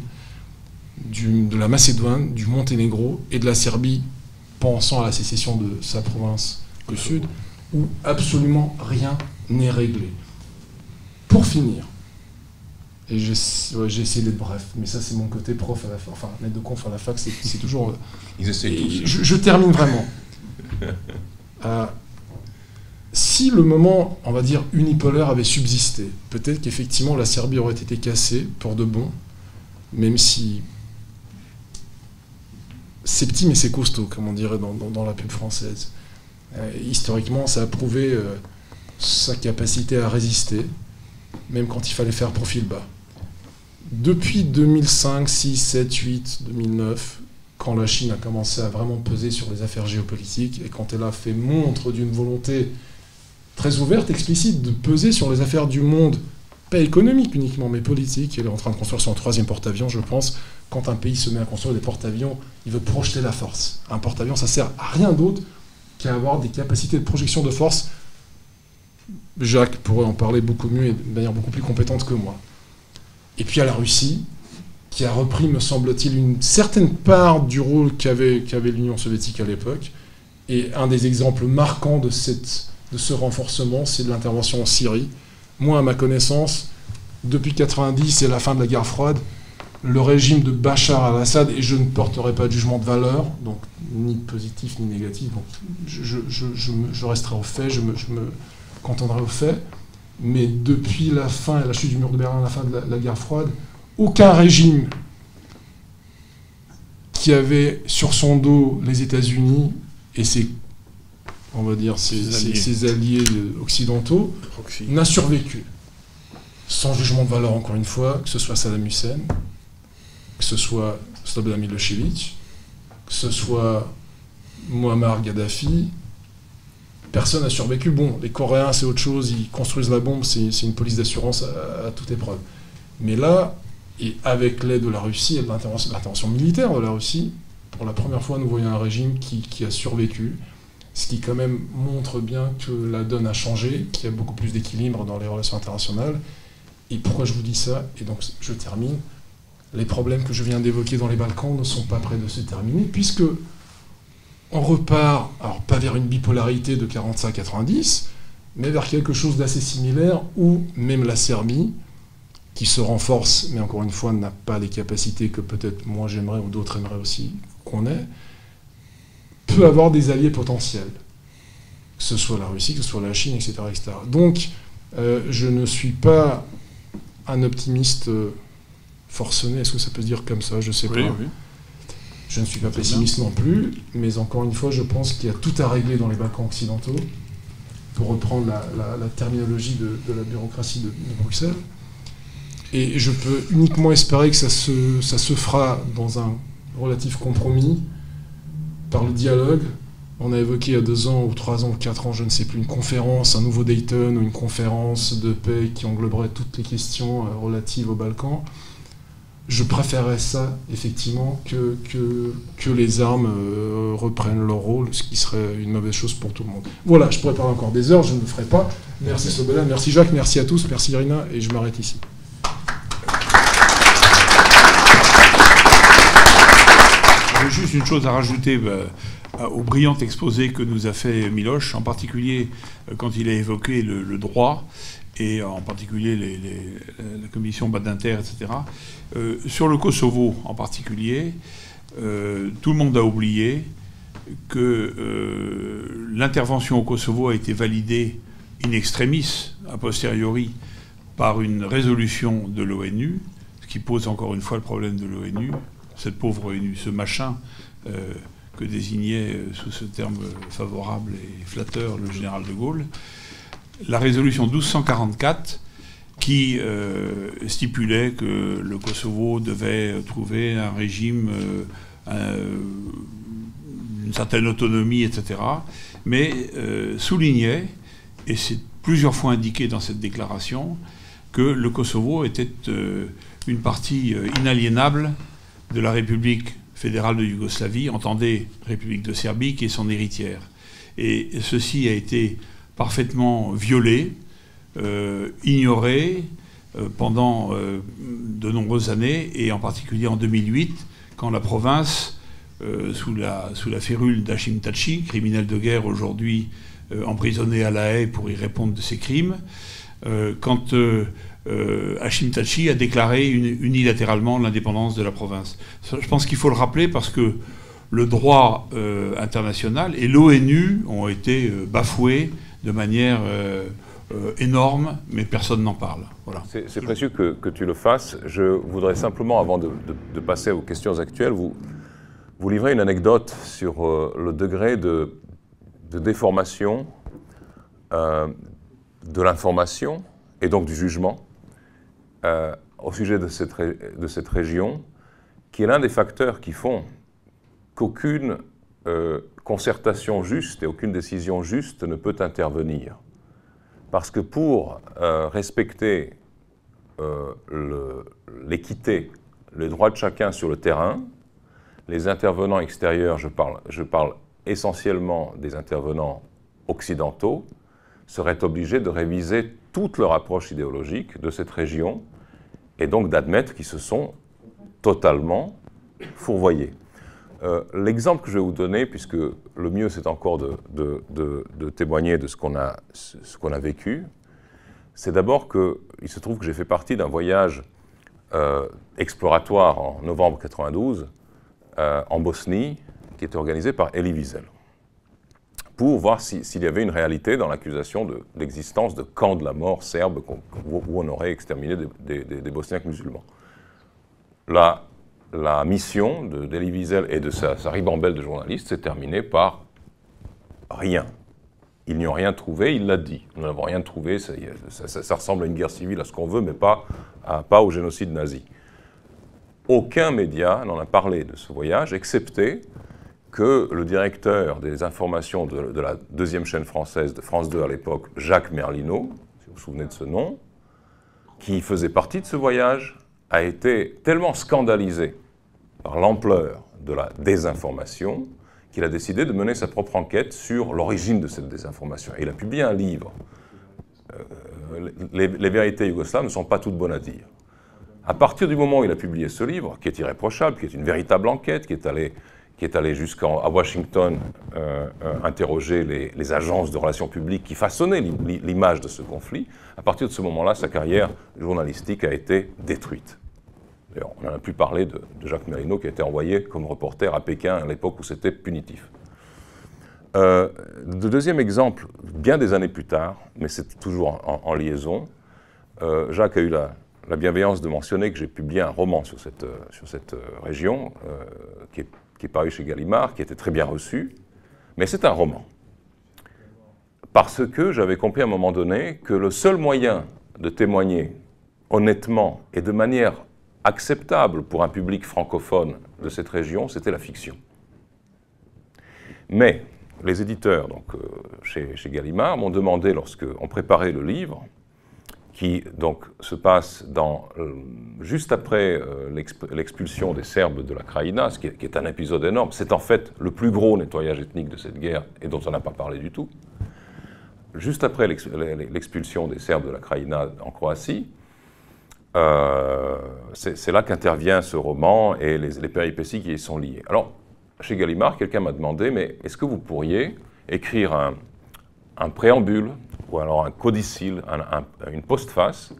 de la Macédoine, du Monténégro et de la Serbie, pensant à la sécession de sa province au sud, où absolument rien n'est réglé. Pour finir, et j'ai essayé d'être bref, mais ça c'est mon côté prof à la fac, enfin maître de conf à la fac, c'est toujours... Ils essaient tous. Je termine vraiment. Si le moment, on va dire, unipolaire avait subsisté, peut-être qu'effectivement la Serbie aurait été cassée pour de bon, même si c'est petit mais c'est costaud, comme on dirait dans la pub française. Historiquement, ça a prouvé sa capacité à résister, même quand il fallait faire profil bas. Depuis 2005, 6, 7, 8, 2009, quand la Chine a commencé à vraiment peser sur les affaires géopolitiques, et quand elle a fait montre d'une volonté très ouverte, explicite, de peser sur les affaires du monde, pas économique uniquement, mais politique, elle est en train de construire son 3e porte-avions, je pense. Quand un pays se met à construire des porte-avions, il veut projeter la force. Un porte-avions, ça sert à rien d'autre qu'à avoir des capacités de projection de force. Jacques pourrait en parler beaucoup mieux et de manière beaucoup plus compétente que moi. Et puis à la Russie, qui a repris, me semble-t-il, une certaine part du rôle qu'avait l'Union soviétique à l'époque. Et un des exemples marquants de ce renforcement, c'est de l'intervention en Syrie. Moi, à ma connaissance, depuis 1990 et la fin de la guerre froide, le régime de Bachar al-Assad, et je ne porterai pas de jugement de valeur, donc ni positif ni négatif, donc je resterai au fait, je me cantonnerai au fait, mais depuis la fin et la chute du mur de Berlin, la fin de la guerre froide, aucun régime qui avait sur son dos les États-Unis et ses alliés occidentaux n'a survécu. Sans jugement de valeur, encore une fois, que ce soit Saddam Hussein, que ce soit Slobodan Milošević, que ce soit Muammar Kadhafi, personne n'a survécu. Bon, les Coréens, c'est autre chose, ils construisent la bombe, c'est une police d'assurance à toute épreuve. Mais là, et avec l'aide de la Russie et de l'intervention militaire de la Russie, pour la première fois, nous voyons un régime qui a survécu, ce qui quand même montre bien que la donne a changé, qu'il y a beaucoup plus d'équilibre dans les relations internationales. Et pourquoi je vous dis ça? Et donc, je termine. Les problèmes que je viens d'évoquer dans les Balkans ne sont pas près de se terminer, puisque on repart, alors pas vers une bipolarité de 45-90, mais vers quelque chose d'assez similaire, où même la Serbie, qui se renforce, mais encore une fois n'a pas les capacités que peut-être moi j'aimerais ou d'autres aimeraient aussi qu'on ait, peut avoir des alliés potentiels, que ce soit la Russie, que ce soit la Chine, etc. etc. Donc, je ne suis pas un optimiste forcené, est-ce que ça peut se dire comme ça? Je ne sais pas. Oui. Je ne suis pas pessimiste non plus, mais encore une fois, je pense qu'il y a tout à régler dans les Balkans occidentaux, pour reprendre la terminologie de la bureaucratie de Bruxelles. Et je peux uniquement espérer que ça se fera dans un relatif compromis, par le dialogue. On a évoqué il y a 2 ans, ou 3 ans, ou 4 ans, je ne sais plus, une conférence, un nouveau Dayton, ou une conférence de paix qui engloberait toutes les questions relatives aux Balkans. Je préférerais ça, effectivement, que les armes reprennent leur rôle, ce qui serait une mauvaise chose pour tout le monde. Voilà, je pourrais parler encore des heures, je ne le ferai pas. Merci Slobodan, merci Jacques, merci à tous, merci Irina, et je m'arrête ici. Juste une chose à rajouter au brillant exposé que nous a fait Miloš, en particulier quand il a évoqué le droit, et en particulier la commission Badinter, etc. Sur le Kosovo en particulier, tout le monde a oublié que l'intervention au Kosovo a été validée in extremis, a posteriori, par une résolution de l'ONU, ce qui pose encore une fois le problème de l'ONU, cette pauvre ONU, ce machin que désignait sous ce terme favorable et flatteur le général de Gaulle. La résolution 1244 qui stipulait que le Kosovo devait trouver un régime, une certaine autonomie, etc., mais soulignait, et c'est plusieurs fois indiqué dans cette déclaration, que le Kosovo était une partie inaliénable de la République fédérale de Yougoslavie, entendez République de Serbie, qui est son héritière. Et ceci a été parfaitement violé, ignoré pendant de nombreuses années, et en particulier en 2008, quand la province, sous la férule d'Hashim Thaçi, criminel de guerre aujourd'hui emprisonné à La Haye pour y répondre de ses crimes, quand Hashim Thaçi a déclaré unilatéralement l'indépendance de la province. Je pense qu'il faut le rappeler parce que le droit international et l'ONU ont été bafoués de manière énorme, mais personne n'en parle. Voilà. C'est précieux que tu le fasses. Je voudrais simplement, avant de passer aux questions actuelles, vous livrer une anecdote sur le degré de déformation de l'information et donc du jugement au sujet de cette région, qui est l'un des facteurs qui font qu'aucune concertation juste et aucune décision juste ne peut intervenir. Parce que pour respecter l'équité, le droit de chacun sur le terrain, les intervenants extérieurs, je parle essentiellement des intervenants occidentaux, seraient obligés de réviser toute leur approche idéologique de cette région et donc d'admettre qu'ils se sont totalement fourvoyés. L'exemple que je vais vous donner, puisque le mieux c'est encore de témoigner de ce qu'on a vécu, c'est d'abord qu'il se trouve que j'ai fait partie d'un voyage exploratoire en novembre 92 en Bosnie, qui était organisé par Elie Wiesel, pour voir s'il y avait une réalité dans l'accusation d'existence de camps de la mort serbes où on aurait exterminé des Bosniaques musulmans. La mission d'Elie Wiesel et de sa ribambelle de journalistes s'est terminée par rien. Ils n'y ont rien trouvé, il l'a dit. Nous n'avons rien trouvé, ça ressemble à une guerre civile, à ce qu'on veut, mais pas au génocide nazi. Aucun média n'en a parlé de ce voyage, excepté que le directeur des informations de la deuxième chaîne française, de France 2 à l'époque, Jacques Merlino, si vous vous souvenez de ce nom, qui faisait partie de ce voyage, a été tellement scandalisé par l'ampleur de la désinformation qu'il a décidé de mener sa propre enquête sur l'origine de cette désinformation. Et il a publié un livre. Les vérités yougoslaves ne sont pas toutes bonnes à dire. À partir du moment où il a publié ce livre, qui est irréprochable, qui est une véritable enquête, qui est allé jusqu'à Washington interroger les agences de relations publiques qui façonnaient l'image de ce conflit, à partir de ce moment-là, sa carrière journalistique a été détruite. D'ailleurs, on n'en a plus parlé de Jacques Merlino, qui a été envoyé comme reporter à Pékin à l'époque où c'était punitif. Le deuxième exemple, bien des années plus tard, mais c'est toujours en liaison, Jacques a eu la bienveillance de mentionner que j'ai publié un roman sur cette région, qui est paru chez Gallimard, qui était très bien reçu, mais c'est un roman. Parce que j'avais compris à un moment donné que le seul moyen de témoigner honnêtement et de manière acceptable pour un public francophone de cette région, c'était la fiction. Mais les éditeurs donc, chez Gallimard m'ont demandé, lorsqu'on préparait le livre, qui donc se passe juste après l'expulsion des Serbes de la Krajina, ce qui est un épisode énorme. C'est en fait le plus gros nettoyage ethnique de cette guerre et dont on n'a pas parlé du tout. Juste après l'expulsion des Serbes de la Krajina en Croatie, c'est là qu'intervient ce roman et les péripéties qui y sont liées. Alors, chez Gallimard, quelqu'un m'a demandé, mais est-ce que vous pourriez écrire un préambule ou alors un codicile, une postface,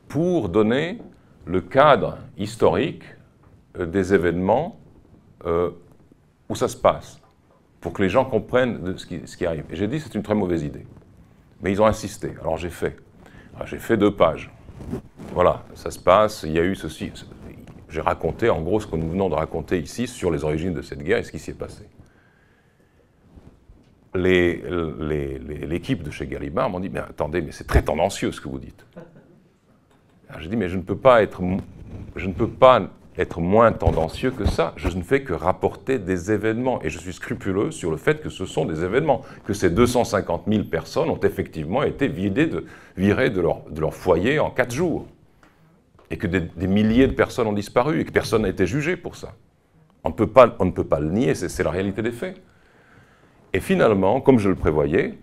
pour donner le cadre historique des événements où ça se passe, pour que les gens comprennent ce qui arrive. Et j'ai dit, c'est une très mauvaise idée. Mais ils ont insisté. Alors j'ai fait 2 pages. Voilà, ça se passe, il y a eu ceci. J'ai raconté, en gros, ce que nous venons de raconter ici sur les origines de cette guerre et ce qui s'y est passé. L'équipe de chez Gallimard m'ont dit, mais attendez, mais c'est très tendancieux ce que vous dites. J'ai dit, mais je ne peux pas être moins tendancieux que ça. Je ne fais que rapporter des événements. Et je suis scrupuleux sur le fait que ce sont des événements. Que ces 250 000 personnes ont effectivement été virées de leur foyer en 4 jours. Et que des milliers de personnes ont disparu et que personne n'a été jugé pour ça. On ne peut pas le nier, c'est la réalité des faits. Et finalement, comme je le prévoyais,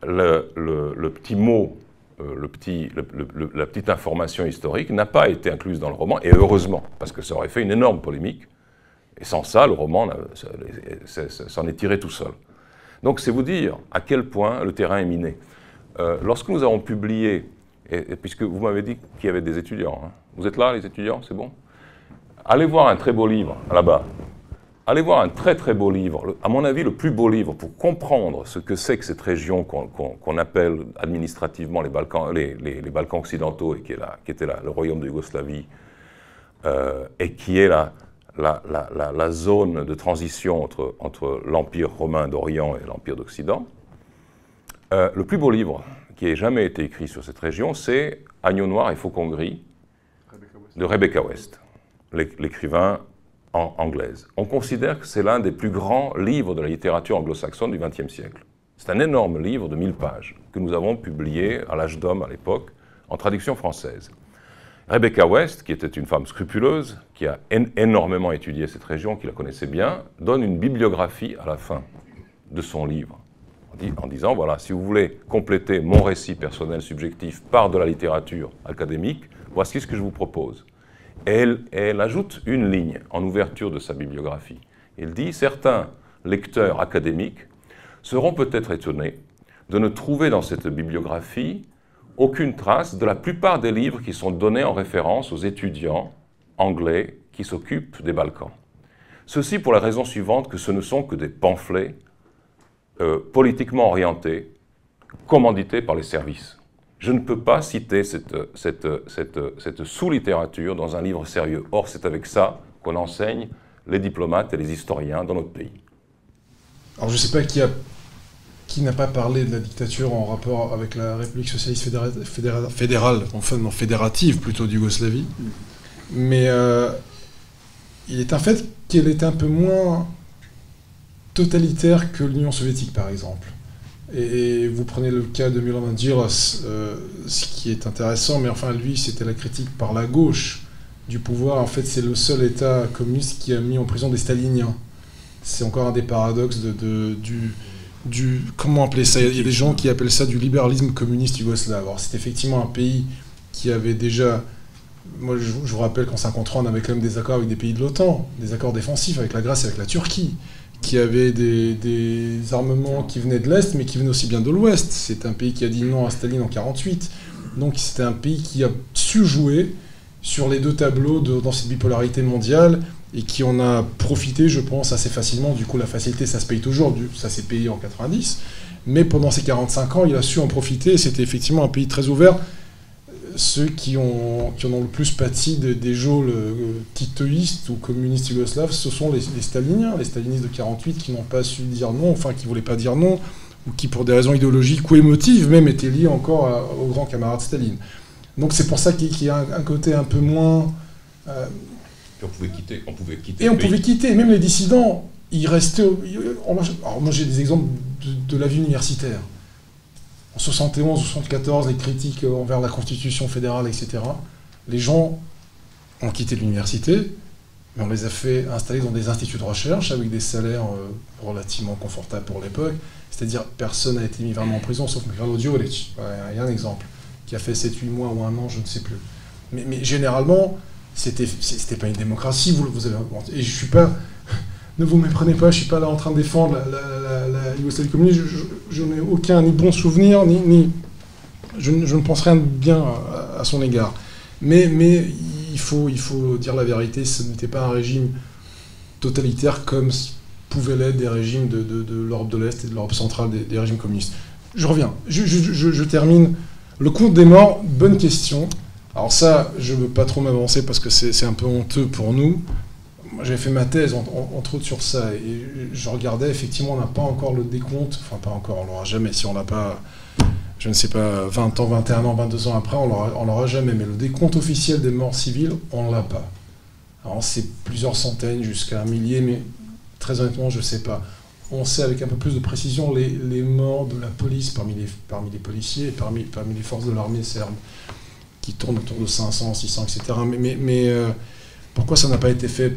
le petit mot, la petite information historique n'a pas été incluse dans le roman, et heureusement, parce que ça aurait fait une énorme polémique. Et sans ça, le roman s'en est tiré tout seul. Donc c'est vous dire à quel point le terrain est miné. Lorsque nous avons publié et puisque vous m'avez dit qu'il y avait des étudiants, hein. Vous êtes là, les étudiants, c'est bon? Allez voir un très beau livre, là-bas. Allez voir un très très beau livre, à mon avis le plus beau livre pour comprendre ce que c'est que cette région qu'on appelle administrativement les Balkans occidentaux et qui était le royaume de Yougoslavie et qui est la zone de transition entre l'Empire romain d'Orient et l'Empire d'Occident. Le plus beau livre qui ait jamais été écrit sur cette région, c'est Agneau noir et faucon gris de Rebecca West, l'écrivain anglaise. On considère que c'est l'un des plus grands livres de la littérature anglo-saxonne du XXe siècle. C'est un énorme livre de 1000 pages que nous avons publié à l'âge d'homme à l'époque, en traduction française. Rebecca West, qui était une femme scrupuleuse, qui a énormément étudié cette région, qui la connaissait bien, donne une bibliographie à la fin de son livre, en disant, voilà, si vous voulez compléter mon récit personnel subjectif par de la littérature académique, voici ce que je vous propose. Et elle ajoute une ligne en ouverture de sa bibliographie. Elle dit, certains lecteurs académiques seront peut-être étonnés de ne trouver dans cette bibliographie aucune trace de la plupart des livres qui sont donnés en référence aux étudiants anglais qui s'occupent des Balkans. Ceci pour la raison suivante que ce ne sont que des pamphlets politiquement orientés, commandités par les services. Je ne peux pas citer cette sous-littérature dans un livre sérieux. Or, c'est avec ça qu'on enseigne les diplomates et les historiens dans notre pays. Alors, je ne sais pas qui n'a pas parlé de la dictature en rapport avec la République socialiste fédérale, enfin non, fédérative plutôt d'Yougoslavie, mais il est un fait qu'elle est un peu moins totalitaire que l'Union soviétique, par exemple. Et vous prenez le cas de Milan Djiros, ce qui est intéressant, mais enfin lui, c'était la critique par la gauche du pouvoir. En fait, c'est le seul État communiste qui a mis en prison des staliniens. C'est encore un des paradoxes du comment appeler ça? Il y a des gens qui appellent ça du libéralisme communiste yougoslave. Alors c'est effectivement un pays qui avait déjà... Moi, je vous rappelle qu'en 1953, on avait quand même des accords avec des pays de l'OTAN, des accords défensifs avec la Grèce et avec la Turquie, qui avaient des armements qui venaient de l'Est, mais qui venaient aussi bien de l'Ouest. C'est un pays qui a dit non à Staline en 1948. Donc c'était un pays qui a su jouer sur les deux tableaux dans cette bipolarité mondiale et qui en a profité, je pense, assez facilement. Du coup, la facilité, ça se paye toujours, ça s'est payé en 90. Mais pendant ces 45 ans, il a su en profiter et c'était effectivement un pays très ouvert. Ceux qui en ont le plus pâti des geôles titoïstes ou communistes yougoslaves, ce sont les staliniens, les stalinistes de 1948 qui n'ont pas su dire non, enfin qui ne voulaient pas dire non, ou qui pour des raisons idéologiques ou émotives même étaient liés encore au grand camarade Staline. Donc c'est pour ça qu'il y a un côté un peu moins... On pouvait quitter. Et on pouvait quitter, même les dissidents, ils restaient... Alors moi j'ai des exemples de la vie universitaire. En 71 ou 74, les critiques envers la Constitution fédérale, etc., les gens ont quitté l'université, mais on les a fait installer dans des instituts de recherche avec des salaires relativement confortables pour l'époque. C'est-à-dire, personne n'a été mis vraiment en prison, sauf Mikhalo Djuric. Il y a un exemple, qui a fait 7-8 mois ou un an, je ne sais plus. Mais généralement, c'était pas une démocratie. Vous avez... Et je suis pas... Ne vous méprenez pas, je ne suis pas là en train de défendre la Yougoslavie communiste, je n'ai aucun ni bon souvenir, je ne pense rien de bien à son égard. Mais il faut dire la vérité, ce n'était pas un régime totalitaire comme pouvaient l'être des régimes de l'Europe de l'Est et de l'Europe centrale, des régimes communistes. Je reviens, je termine. Le compte des morts, bonne question. Alors ça, je ne veux pas trop m'avancer parce que c'est un peu honteux pour nous. Moi, j'avais fait ma thèse, entre autres, sur ça, et je regardais, effectivement, on n'a pas encore le décompte, enfin, pas encore, on l'aura jamais, si on l'a pas, je ne sais pas, 20 ans, 21 ans, 22 ans après, on l'aura jamais, mais le décompte officiel des morts civiles, on l'a pas. Alors, c'est plusieurs centaines, jusqu'à un millier, mais très honnêtement, je ne sais pas. On sait avec un peu plus de précision les morts de la police parmi les policiers et parmi les forces de l'armée serbe, qui tournent autour de 500, 600, etc. Mais pourquoi ça n'a pas été fait?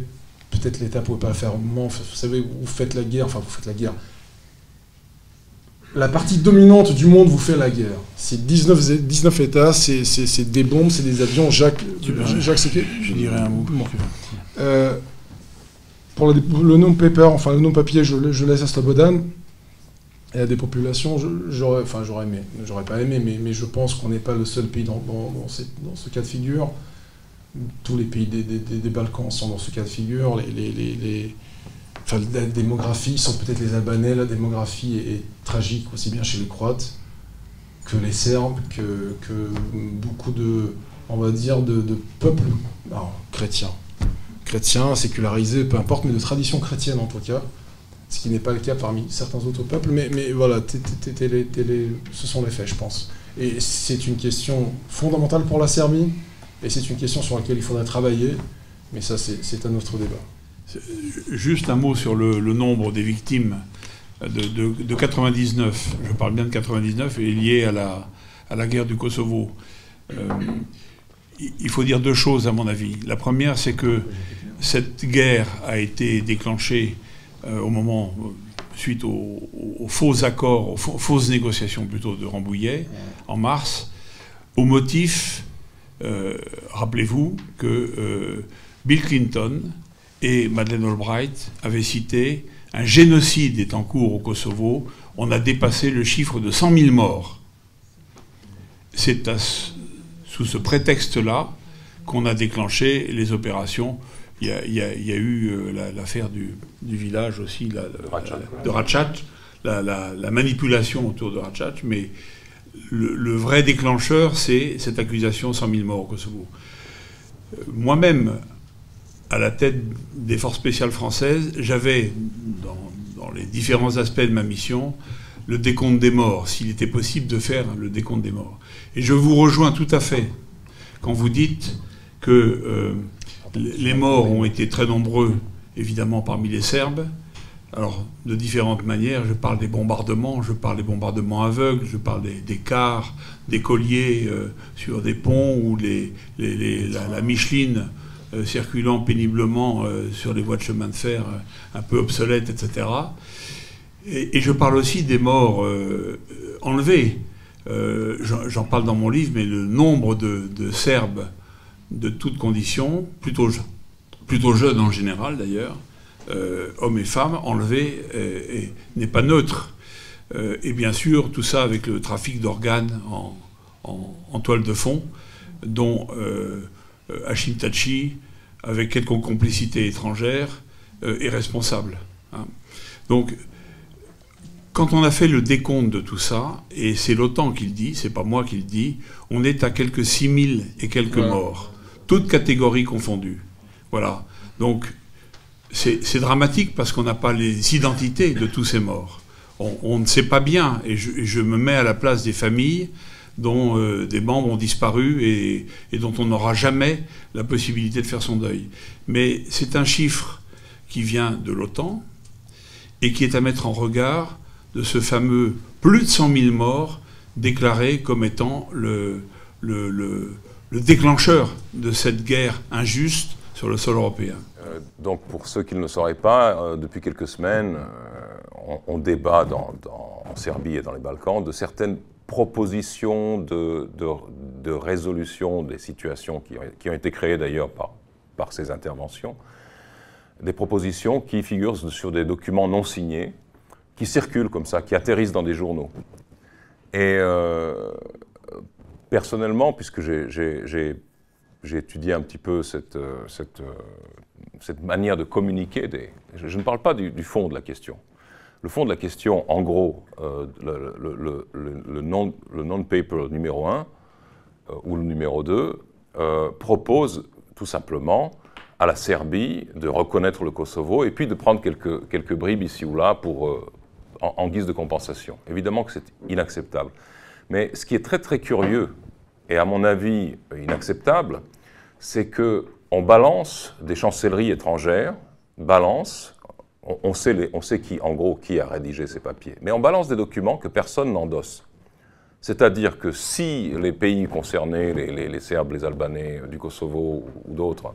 Peut-être l'État ne pouvait pas le faire. Vous savez, vous faites la guerre. La partie dominante du monde vous fait la guerre. C'est 19 États, c'est des bombes, c'est des avions. Jacques, je dirais un mot. Bon. Pour le non-paper, enfin le non-papier, je laisse à Slobodan. Et à des populations, j'aurais pas aimé, mais je pense qu'on n'est pas le seul pays dans ce cas de figure. Tous les pays des Balkans sont dans ce cas de figure. La démographie, sans peut-être les Albanais, la démographie est tragique, aussi bien chez les Croates que les Serbes, que beaucoup de peuples chrétiens, sécularisés, peu importe, mais de tradition chrétienne en tout cas. Ce qui n'est pas le cas parmi certains autres peuples, mais voilà, ce sont les faits, je pense. Et c'est une question fondamentale pour la Serbie, et c'est une question sur laquelle il faudrait travailler, mais ça, c'est un autre débat. Juste un mot sur le nombre des victimes de 99, je parle bien de 99, et lié à la guerre du Kosovo. Il faut dire deux choses, à mon avis. La première, c'est que cette guerre a été déclenchée au moment, suite aux faux accords, aux fausses négociations plutôt de Rambouillet, en mars, au motif, rappelez-vous, que Bill Clinton et Madeleine Albright avaient cité un génocide est en cours au Kosovo, on a dépassé le chiffre de 100 000 morts. C'est sous ce prétexte-là qu'on a déclenché les opérations. Il y a eu l'affaire du village aussi, de Ratchat, la manipulation autour de Ratchat, mais le vrai déclencheur, c'est cette accusation 100 000 morts au Kosovo. Moi-même, à la tête des forces spéciales françaises, j'avais, dans les différents aspects de ma mission, le décompte des morts, s'il était possible de faire le décompte des morts. Et je vous rejoins tout à fait quand vous dites que les morts ont été très nombreux, évidemment, parmi les Serbes. Alors, de différentes manières, je parle des bombardements aveugles, je parle des cars, des colliers sur des ponts, ou la Micheline circulant péniblement sur les voies de chemin de fer un peu obsolètes, etc. Et je parle aussi des morts enlevés. J'en parle dans mon livre, mais le nombre de Serbes de toutes conditions, plutôt jeunes en général d'ailleurs, hommes et femmes, enlevés, n'est pas neutre. Et bien sûr, tout ça avec le trafic d'organes en toile de fond, dont Hashim Thaçi, avec quelques complicités étrangères, est responsable. Hein. Donc, quand on a fait le décompte de tout ça, et c'est l'OTAN qui le dit, c'est pas moi qui le dis, on est à quelques 6000 et quelques morts, toutes catégories confondues. Voilà. Donc, c'est dramatique parce qu'on n'a pas les identités de tous ces morts. On ne sait pas bien, et je me mets à la place des familles dont des membres ont disparu et dont on n'aura jamais la possibilité de faire son deuil. Mais c'est un chiffre qui vient de l'OTAN et qui est à mettre en regard de ce fameux plus de 100 000 morts déclarés comme étant le déclencheur de cette guerre injuste sur le sol européen. Donc pour ceux qui ne le sauraient pas, depuis quelques semaines, on débat en Serbie et dans les Balkans de certaines propositions de résolution des situations qui ont été créées d'ailleurs par ces interventions, des propositions qui figurent sur des documents non signés, qui circulent comme ça, qui atterrissent dans des journaux. Et personnellement, puisque j'ai étudié un petit peu cette manière de communiquer, je ne parle pas du fond de la question. Le fond de la question, en gros, le non-paper numéro 1 ou le numéro 2 propose tout simplement à la Serbie de reconnaître le Kosovo et puis de prendre quelques bribes ici ou là en guise de compensation. Évidemment que c'est inacceptable. Mais ce qui est très très curieux, et à mon avis inacceptable, c'est qu'on balance des chancelleries étrangères, on sait qui, en gros, qui a rédigé ces papiers, mais on balance des documents que personne n'endosse. C'est-à-dire que si les pays concernés, les Serbes, les Albanais du Kosovo ou d'autres,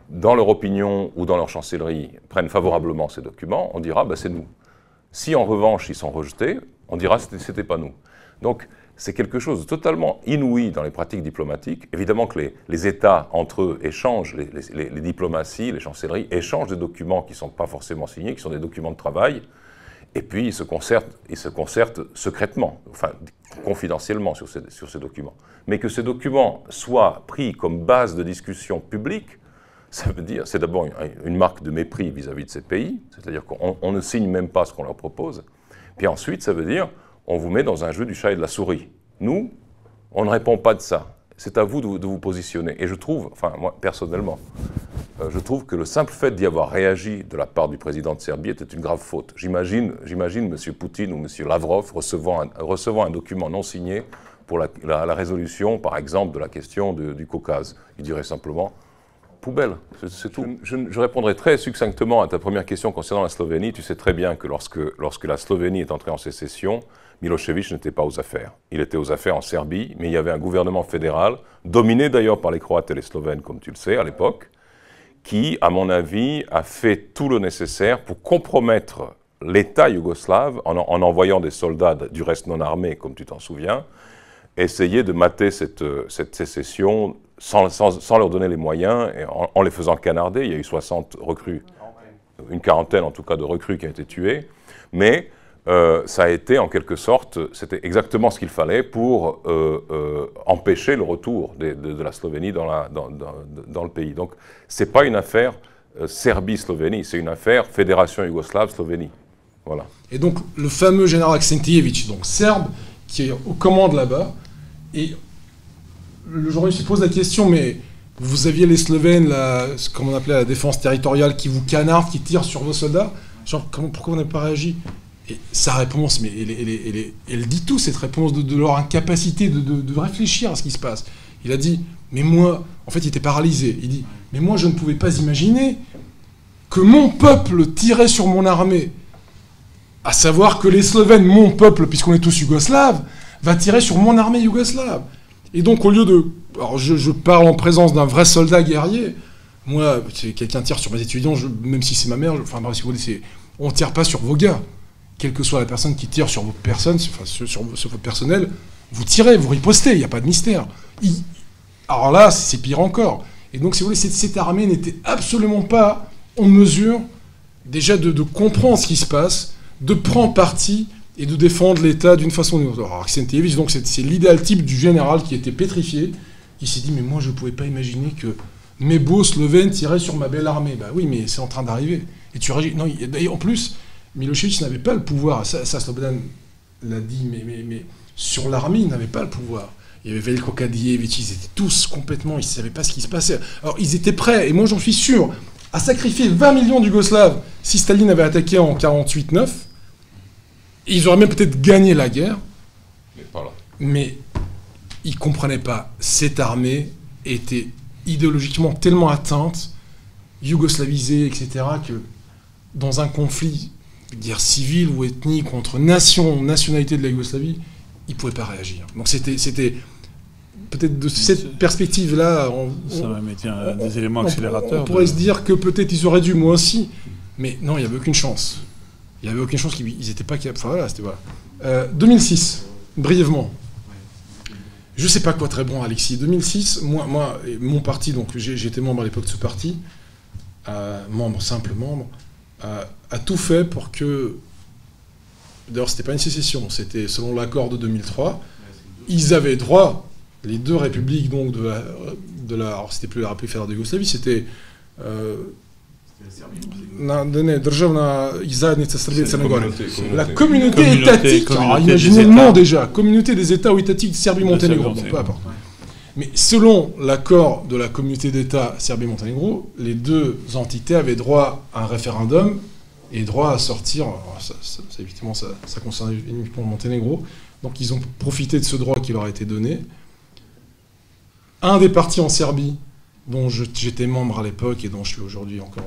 dans leur opinion ou dans leur chancellerie, prennent favorablement ces documents, on dira c'est nous. Si en revanche ils sont rejetés, on dira c'était pas nous. Donc c'est quelque chose de totalement inouï dans les pratiques diplomatiques. Évidemment que les États, entre eux, échangent, les diplomaties, les chancelleries, échangent des documents qui ne sont pas forcément signés, qui sont des documents de travail, et puis ils se concertent secrètement, enfin confidentiellement sur ces documents. Mais que ces documents soient pris comme base de discussion publique, ça veut dire, c'est d'abord une marque de mépris vis-à-vis de ces pays, c'est-à-dire qu'on ne signe même pas ce qu'on leur propose, puis ensuite ça veut dire on vous met dans un jeu du chat et de la souris. Nous, on ne répond pas de ça. C'est à vous de vous positionner. Et je trouve, enfin moi personnellement, je trouve que le simple fait d'y avoir réagi de la part du président de Serbie était une grave faute. J'imagine M. Poutine ou M. Lavrov recevant un document non signé pour la résolution, par exemple, de la question du Caucase. Il dirait simplement poubelle, c'est tout. Je répondrai très succinctement à ta première question concernant la Slovénie. Tu sais très bien que lorsque la Slovénie est entrée en sécession, Milošević n'était pas aux affaires. Il était aux affaires en Serbie, mais il y avait un gouvernement fédéral, dominé d'ailleurs par les Croates et les Slovènes, comme tu le sais, à l'époque, qui, à mon avis, a fait tout le nécessaire pour compromettre l'État yougoslave en envoyant des soldats, du reste non armés, comme tu t'en souviens, essayer de mater cette sécession sans leur donner les moyens et en les faisant canarder. Il y a eu 60 recrues, une quarantaine en tout cas de recrues qui ont été tuées, mais ça a été en quelque sorte, c'était exactement ce qu'il fallait pour empêcher le retour de la Slovénie dans le pays. Donc ce n'est pas une affaire Serbie-Slovénie, c'est une affaire Fédération Yougoslave-Slovénie. Voilà. Et donc le fameux général Aksentijević, donc serbe, qui est aux commandes là-bas, et le journaliste se pose la question, mais vous aviez les Slovènes, comme on appelait la défense territoriale, qui vous canardent, qui tirent sur vos soldats, genre pourquoi vous n'avez pas réagi? Et sa réponse, mais elle dit tout, cette réponse de leur incapacité de réfléchir à ce qui se passe. Il a dit, mais moi, en fait il était paralysé, il dit, mais moi je ne pouvais pas imaginer que mon peuple tirait sur mon armée. À savoir que les Slovènes, mon peuple, puisqu'on est tous yougoslaves, va tirer sur mon armée yougoslave. Et donc au lieu de... Alors je parle en présence d'un vrai soldat guerrier, moi, quelqu'un tire sur mes étudiants, même si c'est ma mère, enfin si vous voulez, on ne tire pas sur vos gars. Quelle que soit la personne qui tire sur votre personne, enfin, sur votre personnel, vous tirez, vous ripostez, il n'y a pas de mystère. Alors là, c'est pire encore. Et donc, si vous voulez, cette armée n'était absolument pas en mesure, déjà, de comprendre ce qui se passe, de prendre parti et de défendre l'État d'une façon ou d'une autre. Alors, Aksentijević, donc, c'est l'idéal type du général qui était pétrifié. Il s'est dit, mais moi, je ne pouvais pas imaginer que mes beaux Slovènes tiraient sur ma belle armée. Bah oui, mais c'est en train d'arriver. Et tu réagis. Non, et en plus... Milošević n'avait pas le pouvoir, ça Slobodan l'a dit, mais sur l'armée, il n'avait pas le pouvoir. Il y avait Veljko Kadijević, ils étaient tous complètement, ils ne savaient pas ce qui se passait. Alors ils étaient prêts, et moi j'en suis sûr, à sacrifier 20 millions d'Yugoslaves si Staline avait attaqué en 48-9. Ils auraient même peut-être gagné la guerre. Mais pas là. Mais ils ne comprenaient pas. Cette armée était idéologiquement tellement atteinte, yougoslavisée, etc., que dans un conflit... guerre civile ou ethnique contre nationalité de la Yougoslavie, ils ne pouvaient pas réagir. Donc c'était peut-être de cette perspective-là... Ça va mettre des éléments accélérateurs. On pourrait se dire que peut-être ils auraient dû, moi aussi. Mais non, il n'y avait aucune chance. Il n'y avait aucune chance qu'ils n'étaient pas capables... Enfin voilà, c'était... Voilà. 2006, brièvement. Je ne sais pas quoi très bon, Alexis. 2006, moi mon parti, donc j'étais membre à l'époque de ce parti, simple membre, a tout fait pour que... D'ailleurs, c'était pas une sécession, c'était selon l'accord de 2003. Ils avaient droit, les deux républiques, donc, alors, c'était plus la République fédérale de Yougoslavie, c'était... La communauté étatique, alors imaginez le nom déjà, communauté des États ou étatiques de Serbie-Monténégro, donc peu importe. Mais selon l'accord de la communauté d'État Serbie-Monténégro, les deux entités avaient droit à un référendum et droit à sortir. Évidemment, ça concernait uniquement Monténégro. Donc ils ont profité de ce droit qui leur a été donné. Un des partis en Serbie, dont j'étais membre à l'époque et dont je suis aujourd'hui encore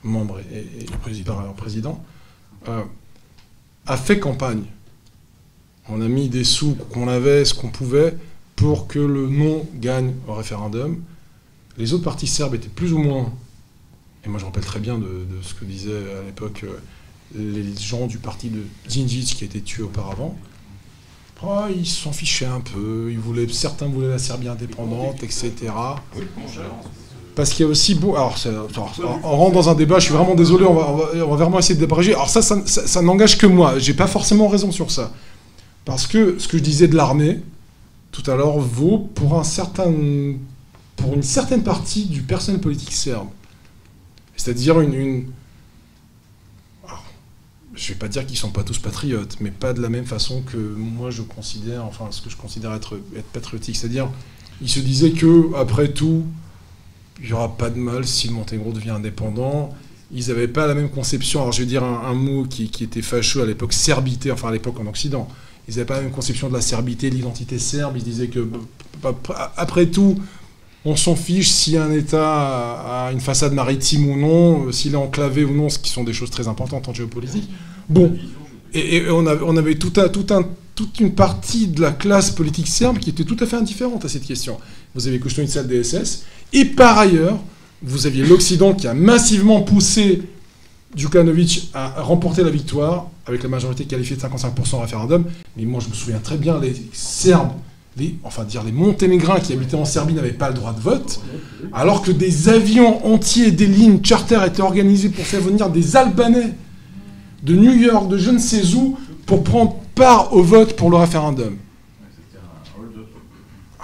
membre et président, a fait campagne. On a mis des sous qu'on avait, ce qu'on pouvait, pour que le non gagne au référendum. Les autres partis serbes étaient plus ou moins, et moi je me rappelle très bien de ce que disaient à l'époque les gens du parti de Djindjic qui a été tué auparavant. Oh, ils s'en fichaient un peu, certains voulaient la Serbie indépendante, etc. Parce qu'il y a aussi... Alors, on rentre dans un débat, je suis vraiment désolé, on va vraiment essayer de débarager. Alors ça n'engage que moi, j'ai pas forcément raison sur ça. Parce que ce que je disais de l'armée, tout à l'heure, vaut pour une certaine partie du personnel politique serbe. C'est-à-dire alors, je ne vais pas dire qu'ils ne sont pas tous patriotes, mais pas de la même façon que moi je considère, enfin ce que je considère être patriotique. C'est-à-dire, ils se disaient que, après tout, il n'y aura pas de mal si le Monténégro devient indépendant. Ils n'avaient pas la même conception, alors je vais dire un mot qui était fâcheux à l'époque, serbité, enfin à l'époque en Occident. Ils n'avaient pas la même conception de la serbité, de l'identité serbe. Ils se disaient que, après tout, on s'en fiche si un État a une façade maritime ou non, s'il est enclavé ou non, ce qui sont des choses très importantes en géopolitique. Bon, et on avait toute une partie de la classe politique serbe qui était tout à fait indifférente à cette question. Vous avez Koštunica DSS, et par ailleurs, vous aviez l'Occident qui a massivement poussé Đukanović à remporter la victoire avec la majorité qualifiée de 55% au référendum. Mais moi, je me souviens très bien, les Serbes, les Monténégrins qui habitaient en Serbie n'avaient pas le droit de vote, alors que des avions entiers, des lignes charter étaient organisées pour faire venir des Albanais de New York, de je ne sais où, pour prendre part au vote pour le référendum.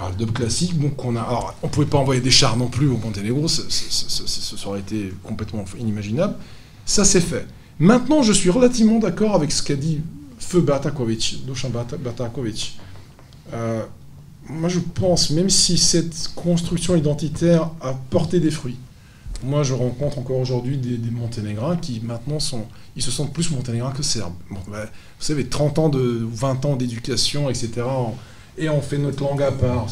Un hold-up classique, donc alors, on ne pouvait pas envoyer des chars non plus au Monténégro, ça aurait été complètement inimaginable. Ça, c'est fait. Maintenant, je suis relativement d'accord avec ce qu'a dit Feu Bataković, Dušan Bataković. Moi, je pense, même si cette construction identitaire a porté des fruits, moi, je rencontre encore aujourd'hui des Monténégrins qui, maintenant, ils se sentent plus Monténégrins que Serbes. Bon, vous savez, 30 ans, 20 ans d'éducation, etc., et on fait notre langue à part,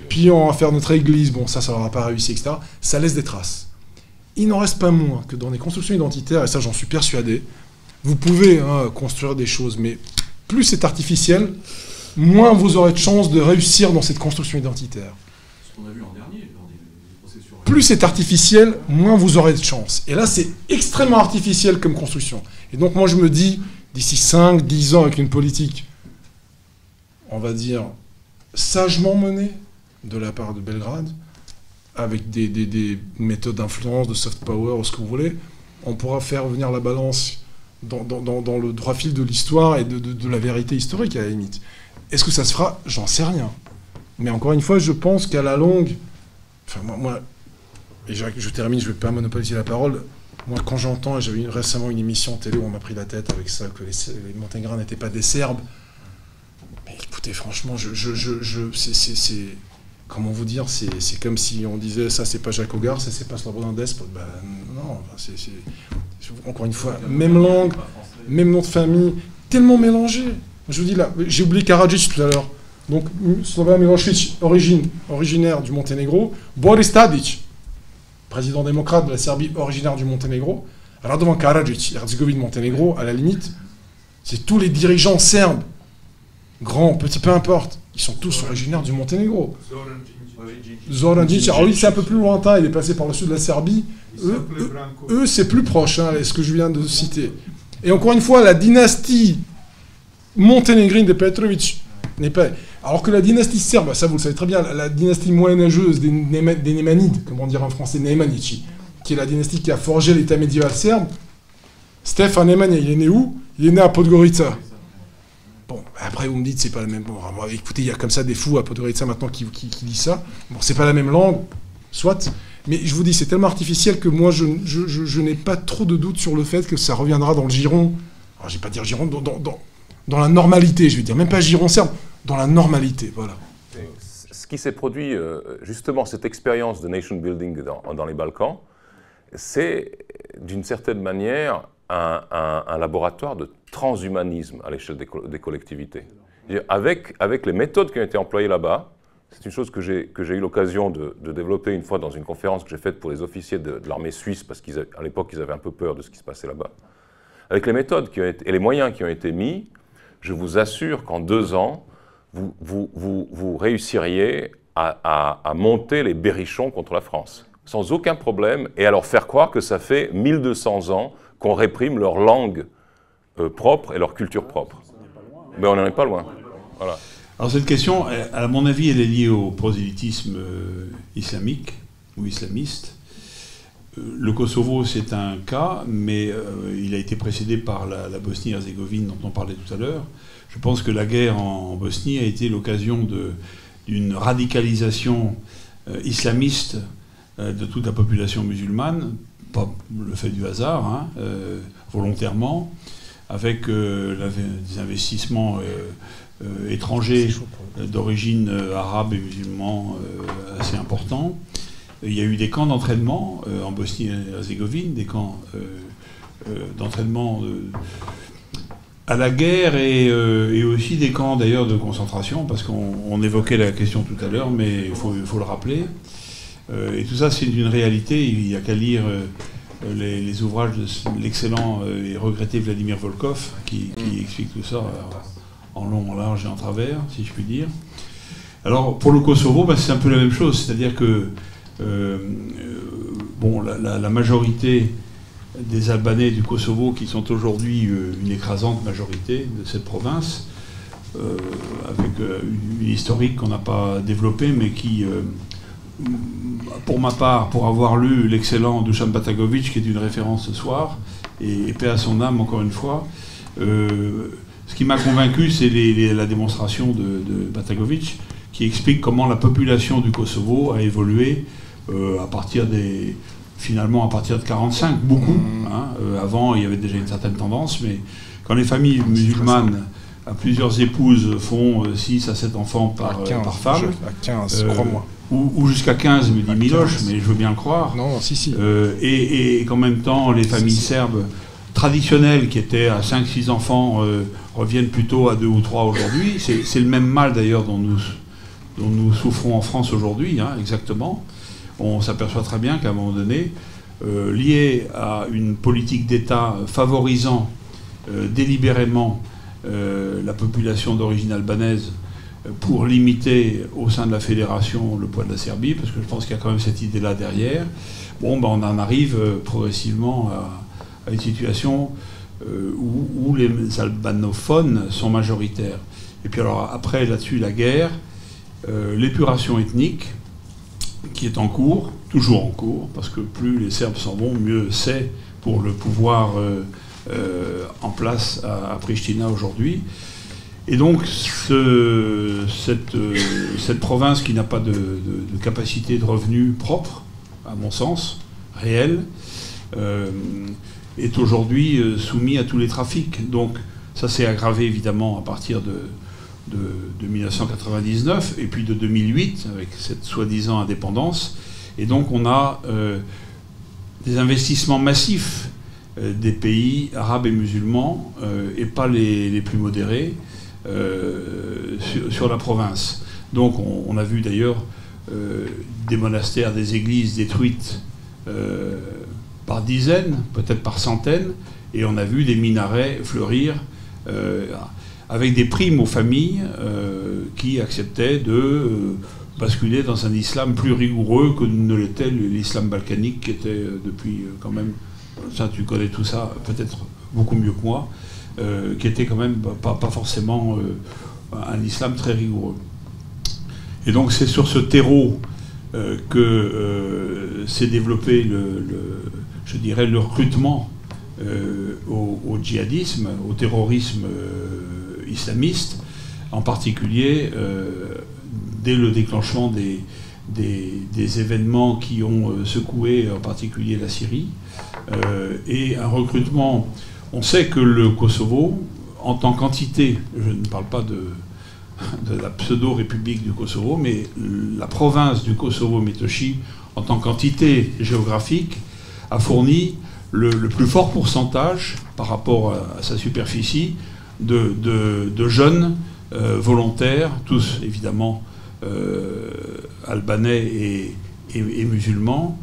puis on va faire notre église, bon, ça leur a pas réussi, etc., ça laisse des traces. Il n'en reste pas moins que dans les constructions identitaires, et ça, j'en suis persuadé, vous pouvez construire des choses, mais plus c'est artificiel, moins vous aurez de chances de réussir dans cette construction identitaire. Ce qu'on a vu l'an dernier, dans des processus. Plus c'est artificiel, moins vous aurez de chance. Et là, c'est extrêmement artificiel comme construction. Et donc, moi, je me dis, d'ici 5, 10 ans, avec une politique, on va dire, sagement menée de la part de Belgrade, avec des méthodes d'influence, de soft power, ou ce que vous voulez, on pourra faire venir la balance dans le droit fil de l'histoire et de la vérité historique, à la limite. Est-ce que ça se fera? J'en sais rien. Mais encore une fois, je pense qu'à la longue... Enfin, moi et je termine, je ne vais pas monopoliser la parole. Moi, quand j'entends, et j'avais récemment une émission télé où on m'a pris la tête avec ça, que les Monténégrins n'étaient pas des Serbes. Mais écoutez, franchement, c'est comment vous dire, c'est comme si on disait ça, c'est pas Jacques Hogarth, ça, c'est pas Slobodan Despot. Ben non, encore une fois, même langue, même nom de famille, tellement mélangé. Je vous dis là, j'ai oublié Karadžić tout à l'heure. Donc, Slobodan Milošević, originaire du Monténégro. Boris Tadić, président démocrate de la Serbie, originaire du Monténégro. Radovan Karadžić, Herzégovine, Monténégro, à la limite, c'est tous les dirigeants serbes, grands, petits, peu importe, ils sont tous originaires du Monténégro. Zoran Đinđić, alors lui, c'est un peu plus lointain, il est passé par le sud de la Serbie. Eux c'est plus proche, ce que je viens de citer. Et encore une fois, la dynastie monténégrine de Petrović n'est pas... Alors que la dynastie serbe, ça vous le savez très bien, la dynastie moyenâgeuse des Nemanides, comme on dirait en français, Nemanici, qui est la dynastie qui a forgé l'état médiéval serbe, Stefan Nemanja, il est né où? Il est né à Podgorica. Bon, après vous me dites, c'est pas la même... Bon, écoutez, il y a comme ça des fous à Podgorica maintenant qui disent ça. Bon, c'est pas la même langue, soit... Mais je vous dis, c'est tellement artificiel que moi, je n'ai pas trop de doute sur le fait que ça reviendra dans le giron. Alors, je vais pas dire giron, dans la normalité, je vais dire. Même pas giron serbe, dans la normalité, voilà. Ce qui s'est produit, justement, cette expérience de nation building dans les Balkans, c'est, d'une certaine manière, un laboratoire de transhumanisme à l'échelle des collectivités. Avec les méthodes qui ont été employées là-bas, c'est une chose que j'ai eu l'occasion de développer une fois dans une conférence que j'ai faite pour les officiers de l'armée suisse, parce qu'à l'époque, ils avaient un peu peur de ce qui se passait là-bas. Avec les méthodes et les moyens qui ont été mis, je vous assure qu'en 2 ans, vous réussiriez à monter les berrichons contre la France, sans aucun problème, et à leur faire croire que ça fait 1200 ans qu'on réprime leur langue propre et leur culture propre. Mais on n'en est pas loin. Voilà. Alors cette question, à mon avis, elle est liée au prosélytisme islamique ou islamiste. Le Kosovo, c'est un cas, mais il a été précédé par la Bosnie-Herzégovine dont on parlait tout à l'heure. Je pense que la guerre en Bosnie a été l'occasion d'une radicalisation islamiste de toute la population musulmane, pas le fait du hasard, hein, volontairement, avec des investissements étrangers d'origine arabe et musulman assez importants. Il y a eu des camps d'entraînement en Bosnie-Herzégovine, des camps d'entraînement à la guerre et aussi des camps d'ailleurs de concentration, parce qu'on évoquait la question tout à l'heure, mais il faut le rappeler. Et tout ça, c'est une réalité. Il n'y a qu'à lire les ouvrages de l'excellent et regretté Vladimir Volkov qui explique tout ça en long, en large et en travers, si je puis dire. Alors, pour le Kosovo, c'est un peu la même chose, c'est-à-dire que la majorité des Albanais du Kosovo, qui sont aujourd'hui une écrasante majorité de cette province, avec une historique qu'on n'a pas développée, mais qui, pour ma part, pour avoir lu l'excellent Dusan Batagovic, qui est une référence ce soir, et paix à son âme encore une fois, ce qui m'a convaincu, c'est la démonstration de Batagovic, qui explique comment la population du Kosovo a évolué à partir de 1945, beaucoup. Hein. Avant, il y avait déjà une certaine tendance, mais quand les familles musulmanes à plusieurs épouses font 6 à 7 enfants par femme, à 15, crois-moi. Ou jusqu'à 15, me dit Miloš, mais je veux bien le croire. Non, si. Et qu'en même temps, les familles serbes traditionnelles, qui étaient à 5-6 enfants, reviennent plutôt à 2 ou 3 aujourd'hui. C'est le même mal, d'ailleurs, dont nous souffrons en France aujourd'hui, hein, exactement. On s'aperçoit très bien qu'à un moment donné, lié à une politique d'État favorisant délibérément la population d'origine albanaise pour limiter au sein de la fédération le poids de la Serbie, parce que je pense qu'il y a quand même cette idée-là derrière, on en arrive progressivement à une situation où les albanophones sont majoritaires. Et puis alors après, là-dessus, la guerre, l'épuration ethnique, qui est en cours, toujours en cours, parce que plus les Serbes s'en vont, mieux c'est pour le pouvoir en place à Pristina aujourd'hui. Et donc cette province qui n'a pas de capacité de revenus propre, à mon sens, réelle, est aujourd'hui soumise à tous les trafics. Donc ça s'est aggravé évidemment à partir de 1999 et puis de 2008 avec cette soi-disant indépendance. Et donc on a des investissements massifs des pays arabes et musulmans et pas les plus modérés sur la province. Donc on a vu d'ailleurs des monastères, des églises détruites par dizaines, peut-être par centaines, et on a vu des minarets fleurir avec des primes aux familles qui acceptaient de basculer dans un islam plus rigoureux que ne l'était l'islam balkanique, qui était depuis quand même, ça tu connais tout ça peut-être beaucoup mieux que moi, qui était quand même pas forcément un islam très rigoureux. Et donc c'est sur ce terreau que s'est développé je dirais le recrutement au djihadisme, au terrorisme islamiste, en particulier dès le déclenchement des événements qui ont secoué en particulier la Syrie, et un recrutement. On sait que le Kosovo, en tant qu'entité, je ne parle pas de la pseudo-république du Kosovo, mais la province du Kosovo-Metochi, en tant qu'entité géographique, a fourni le plus fort pourcentage, par rapport à sa superficie, de jeunes volontaires, tous évidemment albanais et musulmans.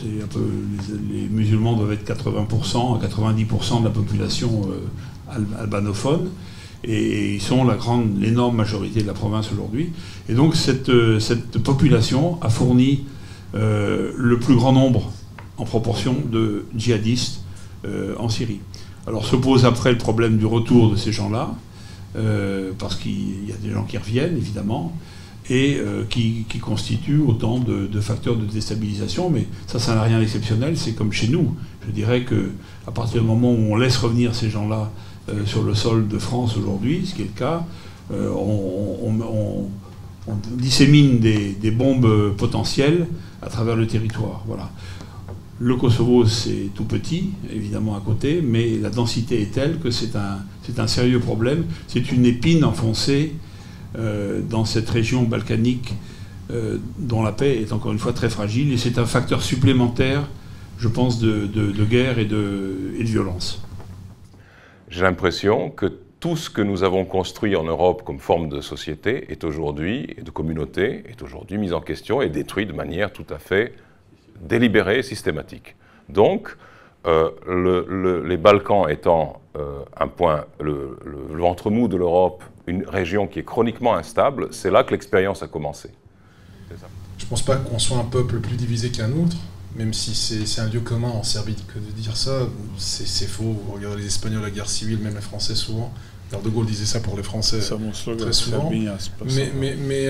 C'est un peu, les musulmans doivent être 80% à 90% de la population albanophone, et ils sont l'énorme majorité de la province aujourd'hui. Et donc cette population a fourni le plus grand nombre en proportion de djihadistes en Syrie. Alors se pose après le problème du retour de ces gens-là, parce qu'il y a des gens qui reviennent, évidemment, et qui constituent autant de facteurs de déstabilisation. Mais ça n'a rien d'exceptionnel, c'est comme chez nous. Je dirais qu'à partir du moment où on laisse revenir ces gens-là sur le sol de France aujourd'hui, ce qui est le cas, on dissémine des bombes potentielles à travers le territoire. Voilà. Le Kosovo, c'est tout petit, évidemment, à côté, mais la densité est telle que c'est un sérieux problème. C'est une épine enfoncée dans cette région balkanique dont la paix est encore une fois très fragile. Et c'est un facteur supplémentaire, je pense, de guerre et de violence. J'ai l'impression que tout ce que nous avons construit en Europe comme forme de société est aujourd'hui, et de communauté, est aujourd'hui mis en question et détruit de manière tout à fait délibérée et systématique. Donc, les Balkans étant un point, le ventre mou de l'Europe, une région qui est chroniquement instable, c'est là que l'expérience a commencé. Je ne pense pas qu'on soit un peuple plus divisé qu'un autre, même si c'est un lieu commun en Serbie que de dire ça, c'est faux. Vous regardez les Espagnols, la guerre civile, même les Français souvent. De Gaulle disait ça pour les Français très souvent. Mais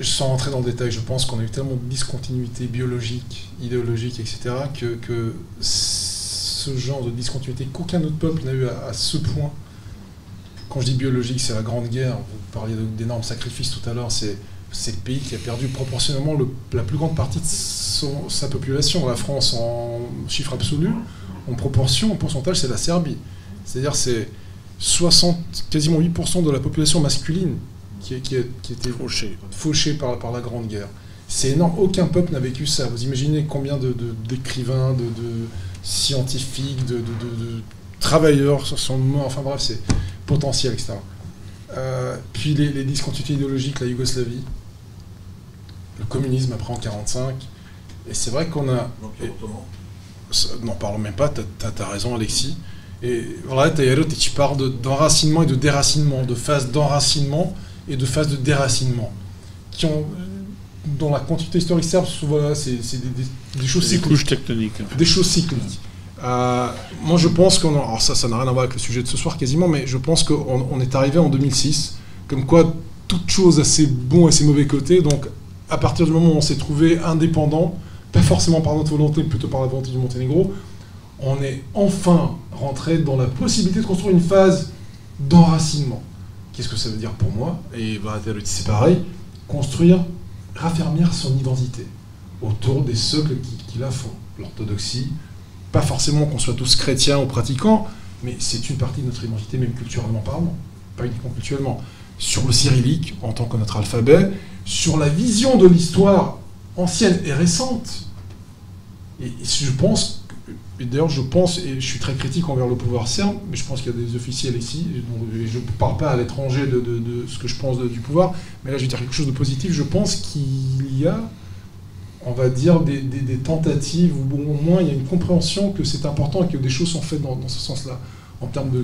sans rentrer dans le détail, je pense qu'on a eu tellement de discontinuité biologique, idéologique, etc., que ce genre de discontinuité qu'aucun autre peuple n'a eu à ce point. Quand je dis biologique, c'est la Grande Guerre. Vous parliez d'énormes sacrifices tout à l'heure. C'est le pays qui a perdu proportionnellement la plus grande partie de sa population. La France, en chiffre absolu, en proportion, en pourcentage, c'est la Serbie. C'est-à-dire c'est quasiment 8% de la population masculine qui était fauchée par la Grande Guerre. C'est énorme, aucun peuple n'a vécu ça. Vous imaginez combien d'écrivains, de scientifiques, de travailleurs sont morts, enfin bref, c'est potentiel, etc. Puis les discontinuités idéologiques, la Yougoslavie, le communisme après en 1945, et c'est vrai qu'on a... N'en parlons même pas, t'as raison Alexis. Et voilà, tu parles d'enracinement et de déracinement, de phase d'enracinement et de phase de déracinement, qui ont, dans la continuité historique serbe, voilà, c'est des choses cycliques. Des couches tectoniques. Des choses cycliques. Moi, je pense qu'on... Alors ça n'a rien à voir avec le sujet de ce soir quasiment, mais je pense qu'on est arrivé en 2006, comme quoi toute chose a ses bons et ses mauvais côtés, donc à partir du moment où on s'est trouvé indépendant, pas forcément par notre volonté, plutôt par la volonté du Monténégro, on est enfin rentré dans la possibilité de construire une phase d'enracinement. Qu'est-ce que ça veut dire pour moi? Et c'est pareil, construire, raffermir son identité autour des socles qui la font. L'orthodoxie, pas forcément qu'on soit tous chrétiens ou pratiquants, mais c'est une partie de notre identité, même culturellement parlant, pas uniquement culturellement. Sur le cyrillique, en tant que notre alphabet, sur la vision de l'histoire ancienne et récente. Et je pense... Et d'ailleurs, je pense, et je suis très critique envers le pouvoir serbe, mais je pense qu'il y a des officiels ici, et je ne parle pas à l'étranger de ce que je pense du pouvoir, mais là je vais dire quelque chose de positif. Je pense qu'il y a, on va dire, des tentatives, ou au moins il y a une compréhension que c'est important et que des choses sont faites dans ce sens-là, en termes de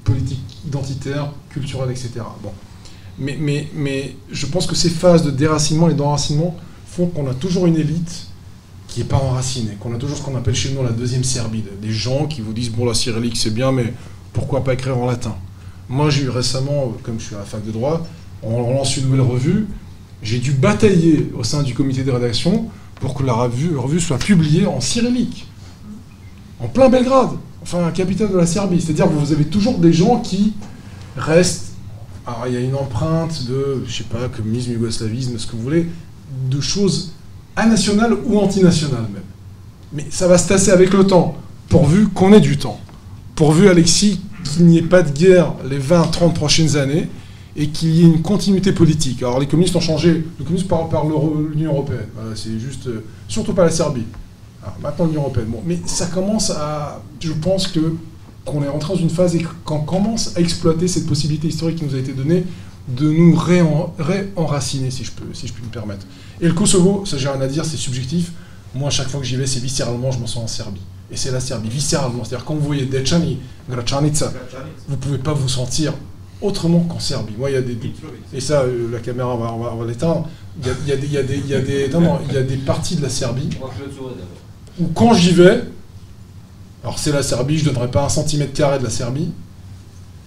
politique identitaire, culturelle, etc. Bon. Mais je pense que ces phases de déracinement et d'enracinement font qu'on a toujours une élite qui n'est pas enracinée, qu'on a toujours ce qu'on appelle chez nous la deuxième Serbie, des gens qui vous disent « bon, la cyrillique c'est bien, mais pourquoi pas écrire en latin ?» Moi j'ai eu récemment, comme je suis à la fac de droit, on lance une nouvelle revue, j'ai dû batailler au sein du comité de rédaction pour que la revue soit publiée en cyrillique, en plein Belgrade, enfin capitale de la Serbie. C'est-à-dire que vous avez toujours des gens qui restent, alors il y a une empreinte de, je sais pas, communisme, yougoslavisme, ce que vous voulez, de choses nationale ou antinationale même. Mais ça va se tasser avec le temps, pourvu qu'on ait du temps. Pourvu, Alexis, qu'il n'y ait pas de guerre les 20-30 prochaines années et qu'il y ait une continuité politique. Alors les communistes ont changé, le communisme par l'Union Européenne, voilà, c'est juste, surtout pas la Serbie. Alors, maintenant l'Union Européenne. Bon, mais ça commence à... Je pense qu'on est rentré dans une phase et qu'on commence à exploiter cette possibilité historique qui nous a été donnée de nous réenraciner, si je puis me permettre. Et le Kosovo, ça j'ai rien à dire, c'est subjectif. Moi, à chaque fois que j'y vais, c'est viscéralement, je me sens en Serbie. Et c'est la Serbie, viscéralement. C'est-à-dire, quand vous voyez Dečani, Gračanica, vous ne pouvez pas vous sentir autrement qu'en Serbie. Moi, il y a des... Et ça, la caméra, on va l'éteindre. Il y a des parties de la Serbie où, quand j'y vais, alors c'est la Serbie, je ne donnerai pas 1 cm² de la Serbie,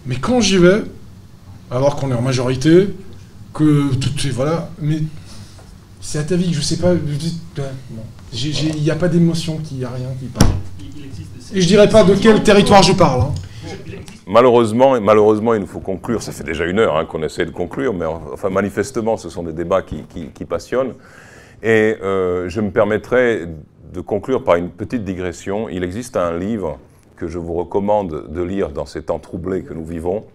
Mais quand j'y vais, alors qu'on est en majorité, que tout est... Voilà, mais c'est à ta vie, je sais pas... Il n'y a pas d'émotion, il n'y a rien qui parle. Et je dirais pas de quel territoire je parle. Hein. Malheureusement, il nous faut conclure. Ça fait déjà 1 heure qu'on essaie de conclure, mais enfin, manifestement, ce sont des débats qui passionnent. Et je me permettrai de conclure par une petite digression. Il existe un livre que je vous recommande de lire dans ces temps troublés que nous vivons,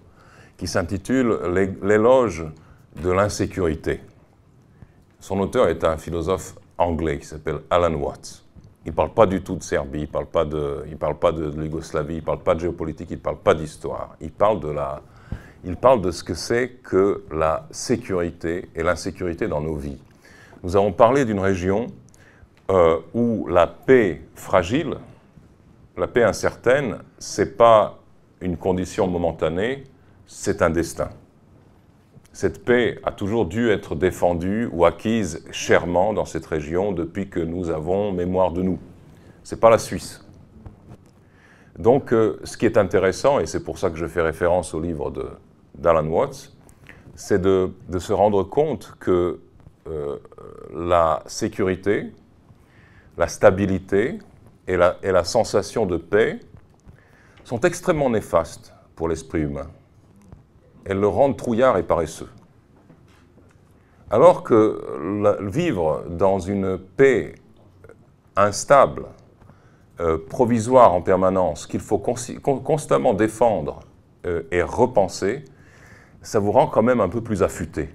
qui s'intitule « L'éloge de l'insécurité ». Son auteur est un philosophe anglais qui s'appelle Alan Watts. Il ne parle pas du tout de Serbie, il ne parle pas de l'Yougoslavie, il ne parle pas de géopolitique, il ne parle pas d'histoire. Il parle de ce que c'est que la sécurité et l'insécurité dans nos vies. Nous avons parlé d'une région où la paix fragile, la paix incertaine, ce n'est pas une condition momentanée, c'est un destin. Cette paix a toujours dû être défendue ou acquise chèrement dans cette région depuis que nous avons mémoire de nous. Ce n'est pas la Suisse. Donc, ce qui est intéressant, et c'est pour ça que je fais référence au livre d'Alan Watts, c'est de se rendre compte que la sécurité, la stabilité et la sensation de paix sont extrêmement néfastes pour l'esprit humain. Elles le rendent trouillard et paresseux. Alors que vivre dans une paix instable, provisoire en permanence, qu'il faut constamment défendre et repenser, ça vous rend quand même un peu plus affûté.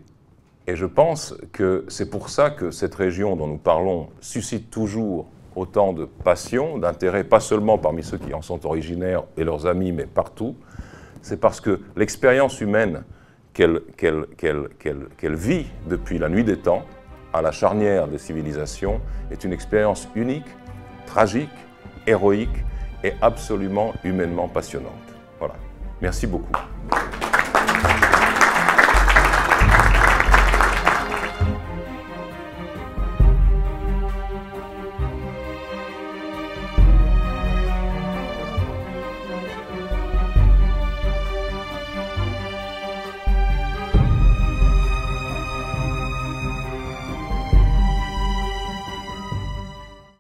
Et je pense que c'est pour ça que cette région dont nous parlons suscite toujours autant de passion, d'intérêt, pas seulement parmi ceux qui en sont originaires et leurs amis, mais partout. C'est parce que l'expérience humaine qu'elle vit depuis la nuit des temps, à la charnière des civilisations, est une expérience unique, tragique, héroïque et absolument humainement passionnante. Voilà. Merci beaucoup.